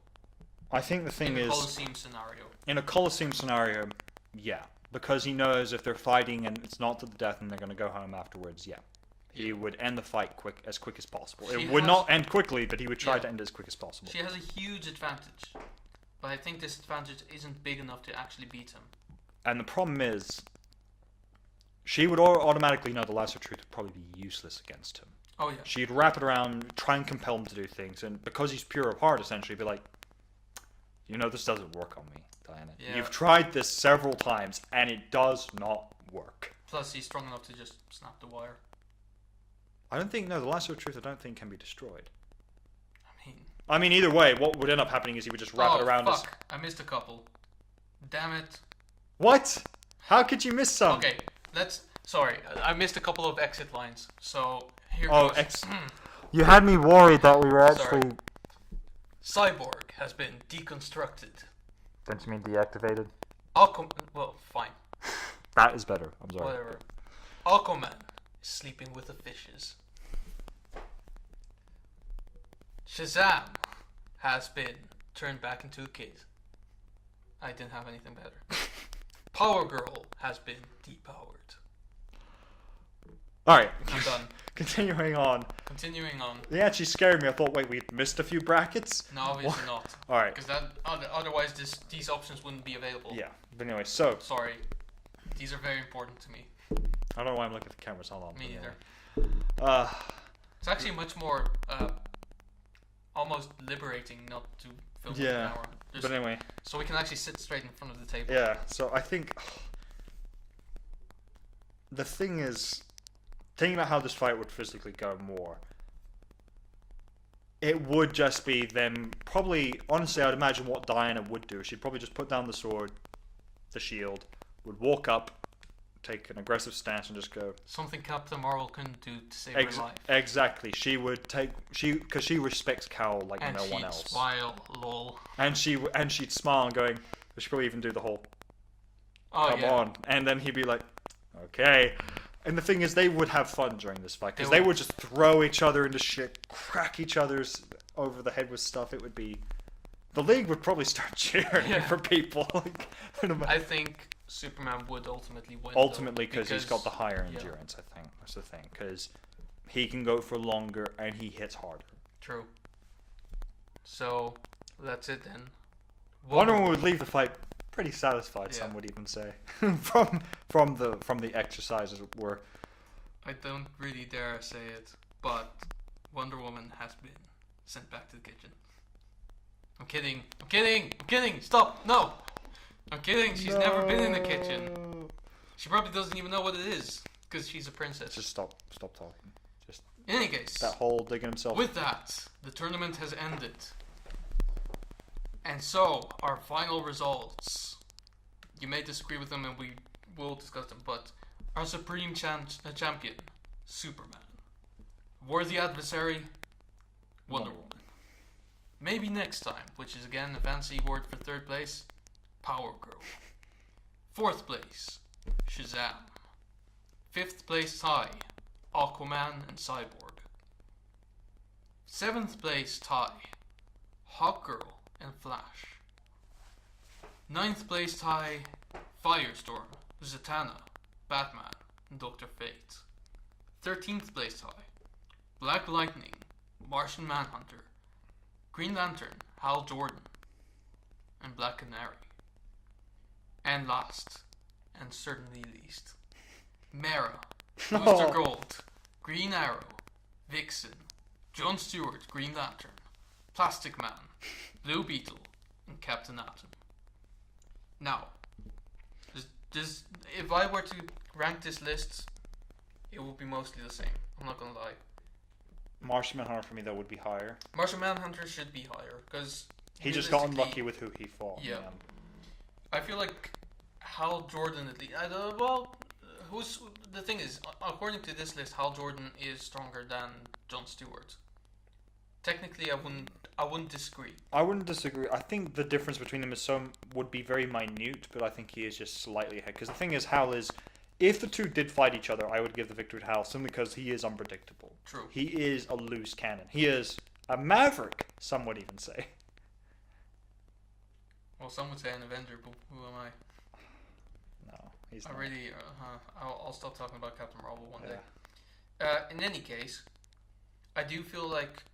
I think the thing in a is, Colosseum scenario. in a Colosseum scenario, yeah, because he knows if they're fighting and it's not to the death and they're going to go home afterwards, yeah. He would end the fight as quick as possible. It would not end quickly, but he would try to end it as quick as possible. She has a huge advantage, but I think this advantage isn't big enough to actually beat him. And the problem is, she would automatically know the lesser truth would probably be useless against him. Oh yeah. She'd wrap it around, try and compel him to do things, and because he's pure of heart, essentially, be like, you know, this doesn't work on me, Diana. Yeah. You've tried this several times, and it does not work. Plus, he's strong enough to just snap the wire. I don't think, no, the lasso of truth I don't think can be destroyed. I mean, either way, what would end up happening is he would just wrap it around fuck. I missed a couple. Damn it. What? How could you miss some? Okay, sorry, I missed a couple of exit lines, so here goes. You had me worried that we were actually... Cyborg has been deconstructed. Don't you mean deactivated? Well, fine. That is better, I'm sorry. Whatever. Aquaman is sleeping with the fishes. Shazam has been turned back into a kid. I didn't have anything better. Power Girl has been depowered. Alright. I'm done. Continuing on. They actually scared me. I thought, wait, we missed a few brackets? No, obviously not. Alright. Because otherwise these options wouldn't be available. Yeah. But anyway, so. Sorry. These are very important to me. I don't know why I'm looking at the cameras. Hold on. Me neither. Anyway. It's actually much more almost liberating not to film for an hour. But anyway. So we can actually sit straight in front of the table. Yeah, so I think the thing is, thinking about how this fight would physically go more, it would just be them probably, honestly, I'd imagine what Diana would do. She'd probably just put down the sword, the shield, would walk up, take an aggressive stance and just go. Something Captain Marvel couldn't do to save her life. Exactly. She would because she respects Cal like and no one else. And she'd smile, lol. And she'd smile and going, she'd probably even do the whole, come on. And then he'd be like, okay. And the thing is, they would have fun during this fight because they would just throw each other into shit, crack each other's over the head with stuff. It would be, the League would probably start cheering for people. I think Superman would ultimately win. Ultimately, because he's got the higher endurance. I think that's the thing, because he can go for longer and he hits harder. True. So that's it then. Wonder Woman would leave the fight pretty satisfied. Some would even say from the exercises were. I don't really dare say it, but Wonder Woman has been sent back to the kitchen. I'm kidding. Stop. No. I'm kidding. She's never been in the kitchen. She probably doesn't even know what it is because she's a princess. Just stop talking. Just. In any case, that whole digging himself. With that, the tournament has ended. And so, our final results. You may disagree with them and we will discuss them, but our supreme champion, Superman. Worthy adversary, Wonder Woman. Maybe next time, which is again a fancy word for third place, Power Girl. Fourth place, Shazam. Fifth place tie, Aquaman and Cyborg. Seventh place tie, Hawkgirl and Flash. Ninth place tie, Firestorm, Zatanna, Batman, and Dr. Fate. 13th place tie, Black Lightning, Martian Manhunter, Green Lantern, Hal Jordan, and Black Canary. And last, and certainly least, Mera, Booster Gold, Green Arrow, Vixen, Jon Stewart, Green Lantern, Plastic Man, Blue Beetle, and Captain Atom. Now, just if I were to rank this list, it would be mostly the same. I'm not gonna lie. Martian Manhunter for me though would be higher. Martian Manhunter should be higher because he just got unlucky with who he fought. Yeah. I feel like Hal Jordan at least. Who's the thing is, according to this list, Hal Jordan is stronger than Jon Stewart. Technically, I wouldn't wouldn't disagree. I wouldn't disagree. I think the difference between them would be very minute, but I think he is just slightly ahead. Because the thing is, Hal is, if the two did fight each other, I would give the victory to Hal simply because he is unpredictable. True. He is a loose cannon. He is a maverick, some would even say. Well, some would say an Avenger, but who am I? No, he's I not. really, I'll stop talking about Captain Marvel one Yeah. day. In any case, I do feel like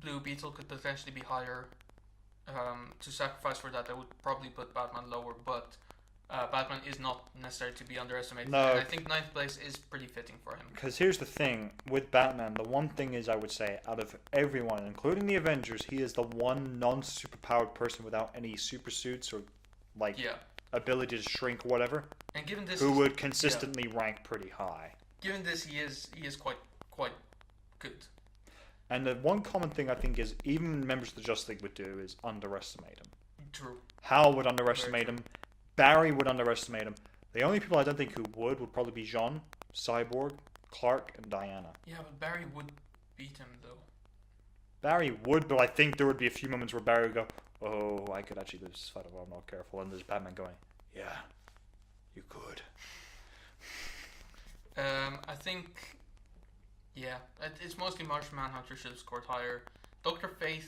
Blue Beetle could potentially be higher. To sacrifice for that, I would probably put Batman lower, but Batman is not necessary to be underestimated. No. And I think 9th place is pretty fitting for him. Because here's the thing with Batman, the one thing is I would say out of everyone, including the Avengers, he is the one non-superpowered person without any super suits or like Yeah. ability to shrink or whatever, And given this, who would consistently rank pretty high. given this, he is quite good. And the one common thing I think is even members of the Justice League would do is underestimate him. True. Hal would underestimate Very him. Barry would underestimate him. The only people I don't think who would probably be Jean, Cyborg, Clark, and Diana. Yeah, but Barry would beat him though. Barry would, but I think there would be a few moments where Barry would go, "Oh, I could actually lose this fight if I'm not careful," and there's Batman going, "Yeah, you could." I think, yeah, it's mostly Martian Manhunter should have scored higher. Dr. Fate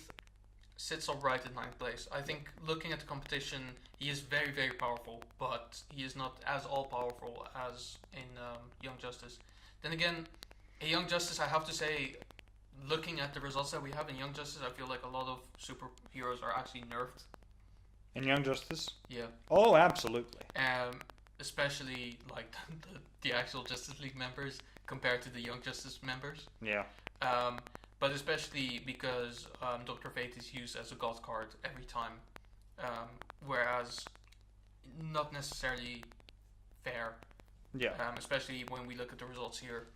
sits alright in 9th place. I think looking at the competition, he is very, very powerful, but he is not as all-powerful as in Young Justice. Then again, in Young Justice, I have to say, looking at the results that we have in Young Justice, I feel like a lot of superheroes are actually nerfed. In Young Justice? Yeah. Oh, absolutely. Especially like the actual Justice League members compared to the Young Justice members. Yeah. But especially because Dr. Fate is used as a god card every time, whereas not necessarily fair. Yeah. Especially when we look at the results here,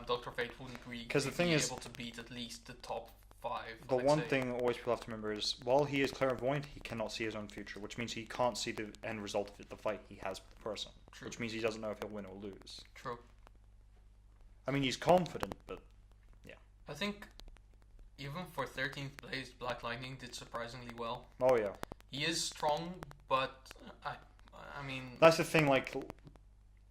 Dr. Fate wouldn't really 'Cause the thing be is- able to beat at least the top 5. The I'd one say. thing always people have to remember is, while he is clairvoyant, he cannot see his own future, which means he can't see the end result of the fight he has with the person. True. Which means he doesn't know if he'll win or lose. True. I mean, he's confident, but I think even for 13th place, Black Lightning did surprisingly well. oh yeah. He is strong, but I mean, That's the thing, like,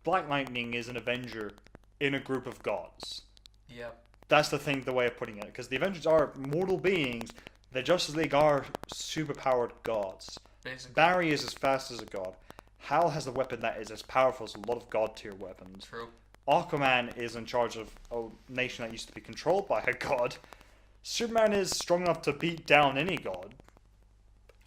Black Lightning is an Avenger in a group of gods. yeah, That's the thing, the way of putting it, because the Avengers are mortal beings, the Justice League are superpowered gods. basically. Barry is as fast as a god. Hal has a weapon that is as powerful as a lot of god tier weapons. True. Aquaman is in charge of a nation that used to be controlled by a god. Superman is strong enough to beat down any god.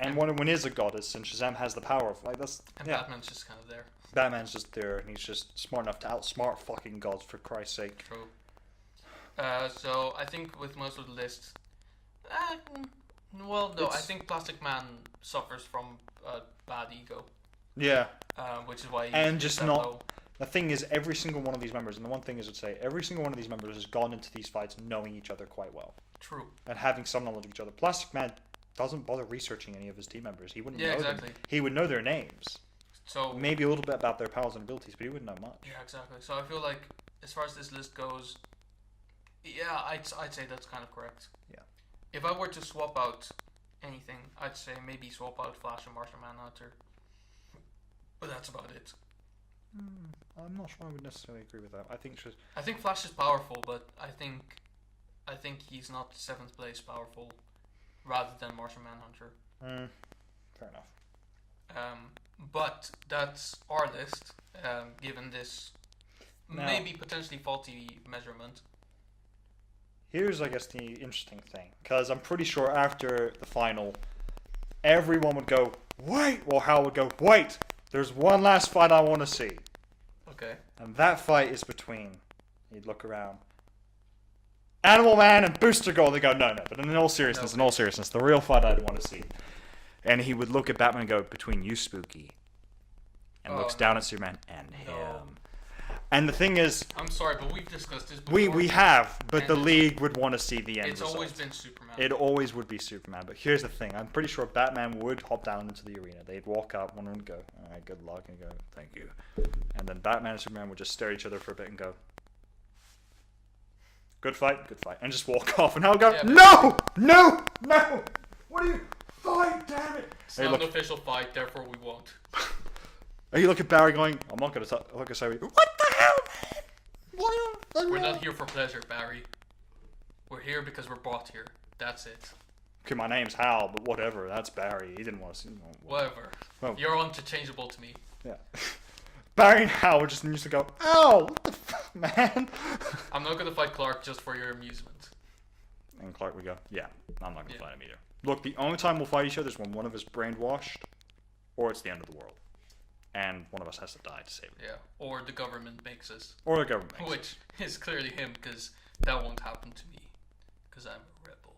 And Wonder Woman is a goddess, and Shazam has the power of, like, that's, And yeah. Batman's just kind of there. Batman's just there, and he's just smart enough to outsmart fucking gods, for Christ's sake. True. So I think with most of the list, well, no, I It's- think Plastic Man suffers from bad ego, Yeah. which is why And he's just that not- low. The thing is, every single one of these members, and the one thing is, I'd say, every single one of these members has gone into these fights knowing each other quite well. True. And having some knowledge of each other. Plastic Man doesn't bother researching any of his team members. He wouldn't Yeah, know exactly. them. He would know their names. So Maybe a little bit about their powers and abilities, but he wouldn't know much. yeah, exactly. So I feel like as far as this list goes, yeah, I'd say that's kind of correct. Yeah. If I were to swap out anything, I'd say maybe swap out Flash and Martian Manhunter. But that's about it. I'm not sure I would necessarily agree with that. I think just I think Flash is powerful, but I think he's not 7th place powerful, rather than Martian Manhunter. fair enough. But that's our list, given this Now- maybe potentially faulty measurement. Here's, I guess, the interesting thing, because I'm pretty sure after the final, everyone would go, "Wait!" Well, Hal would go, "Wait! There's one last fight I want to see." Okay. And that fight is between, he'd look around, Animal Man and Booster Gold. They go, no. But in all seriousness, the real fight I'd want to see. And he would look at Batman and go, "Between you, Spooky." And Oh, looks no. down at Superman and No. him. And the thing is, I'm sorry, but we've discussed this before. we have, but And the it's- League would want to see the end It's result. always been Superman. It always would be Superman, but here's the thing. I'm pretty sure Batman would hop down into the arena. They'd walk out, one would go, "All right, good luck," and go, "Thank you." And then Batman and Superman would just stare at each other for a bit and go, Good fight. And just walk off. And I'll go, Yeah, no! What are you... Fight, damn it! It's not an official fight, therefore we won't. And you look at Barry going, I'm not going to look at Sarah. What the hell, man? We're not here for pleasure, Barry. We're here because we're brought here. That's it. Okay, my name's Hal, but whatever. That's Barry. He didn't want to see me. Whatever. Well, You're interchangeable to me. yeah. Barry and Hal just used to go, ow, what the fuck, man? I'm not gonna fight Clark just for your amusement. And Clark would go, yeah, I'm not going to fight him either. Look, the only time we'll fight each other is when one of us brainwashed, or it's the end of the world. And one of us has to die to save it. Yeah. Or the government makes us. Or the government makes Which is clearly him, because that won't happen to me. Because I'm a rebel.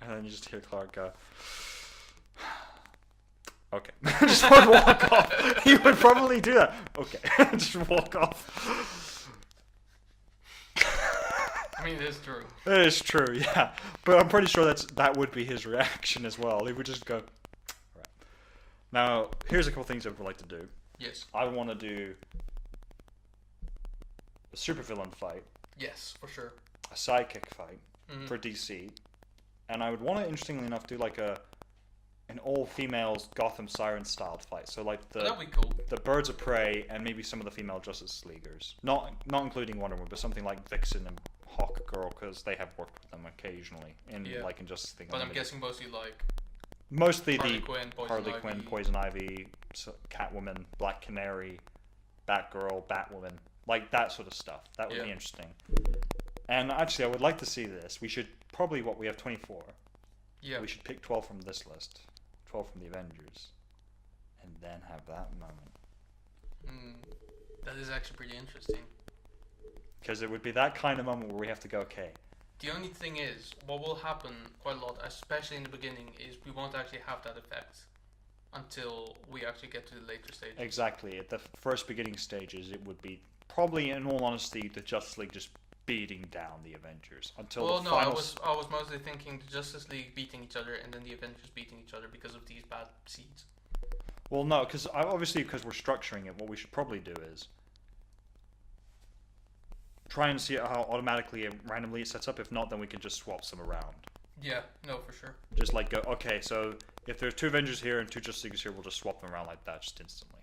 And then you just hear Clark go, okay. Just would walk off. He would probably do that. Okay. Just walk off. I mean, it is true. It is true, yeah. But I'm pretty sure that would be his reaction as well. He would just go, alright. Now, here's a couple things I would like to do. Yes. I want to do a supervillain fight, Yes, for sure. a sidekick fight Mhm. for DC, and I would want to, interestingly enough, do like an all-females Gotham Siren styled fight. So like That'd be cool. the Birds of Prey and maybe some of the female Justice Leaguers, not including Wonder Woman, but something like Vixen and Hawk Girl, because they have worked with them occasionally in like in Justice League. But I'm Unlimited. guessing mostly like Mostly Harley the Quinn, Poison Harley Ivy. Quinn, Poison Ivy, Catwoman, Black Canary, Batgirl, Batwoman, like that sort of stuff. That would be interesting. And actually, I would like to see this. We should probably, we have 24. Yeah. We should pick 12 from this list, 12 from the Avengers, and then have that moment. That is actually pretty interesting. Because it would be that kind of moment where we have to go, okay. The only thing is, what will happen quite a lot, especially in the beginning, is we won't actually have that effect until we actually get to the later stages. Exactly. At the first beginning stages, it would be probably, in all honesty, the Justice League just beating down the Avengers until the I final. was mostly thinking the Justice League beating each other and then the Avengers beating each other because of these bad seeds. Well, no, because obviously, because we're structuring it, what we should probably do is try and see how automatically and randomly it sets up. If not, then we can just swap some around. Yeah, no, for sure. Just like go, okay, so if there's 2 Avengers here and 2 Justice Leaguers here, we'll just swap them around like that just instantly.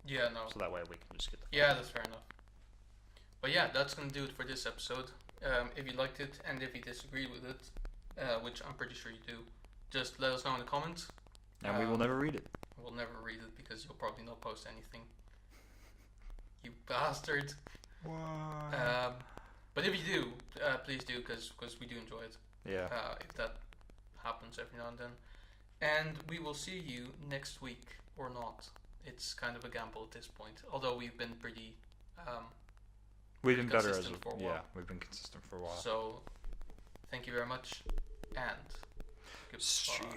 Yeah, no. So that way we can just get the... Yeah, that's fair enough. But yeah, that's gonna do it for this episode. If you liked it and if you disagreed with it, which I'm pretty sure you do, just let us know in the comments. And we will never read it. We'll never read it because you'll probably not post anything. You bastard. What? But if you do, please do because we do enjoy it. Yeah. If that happens every now and then. And we will see you next week or not. It's kind of a gamble at this point. Although we've been pretty We've been better as consistent for a while. Yeah, we've been consistent for a while. So thank you very much and goodbye. See ya.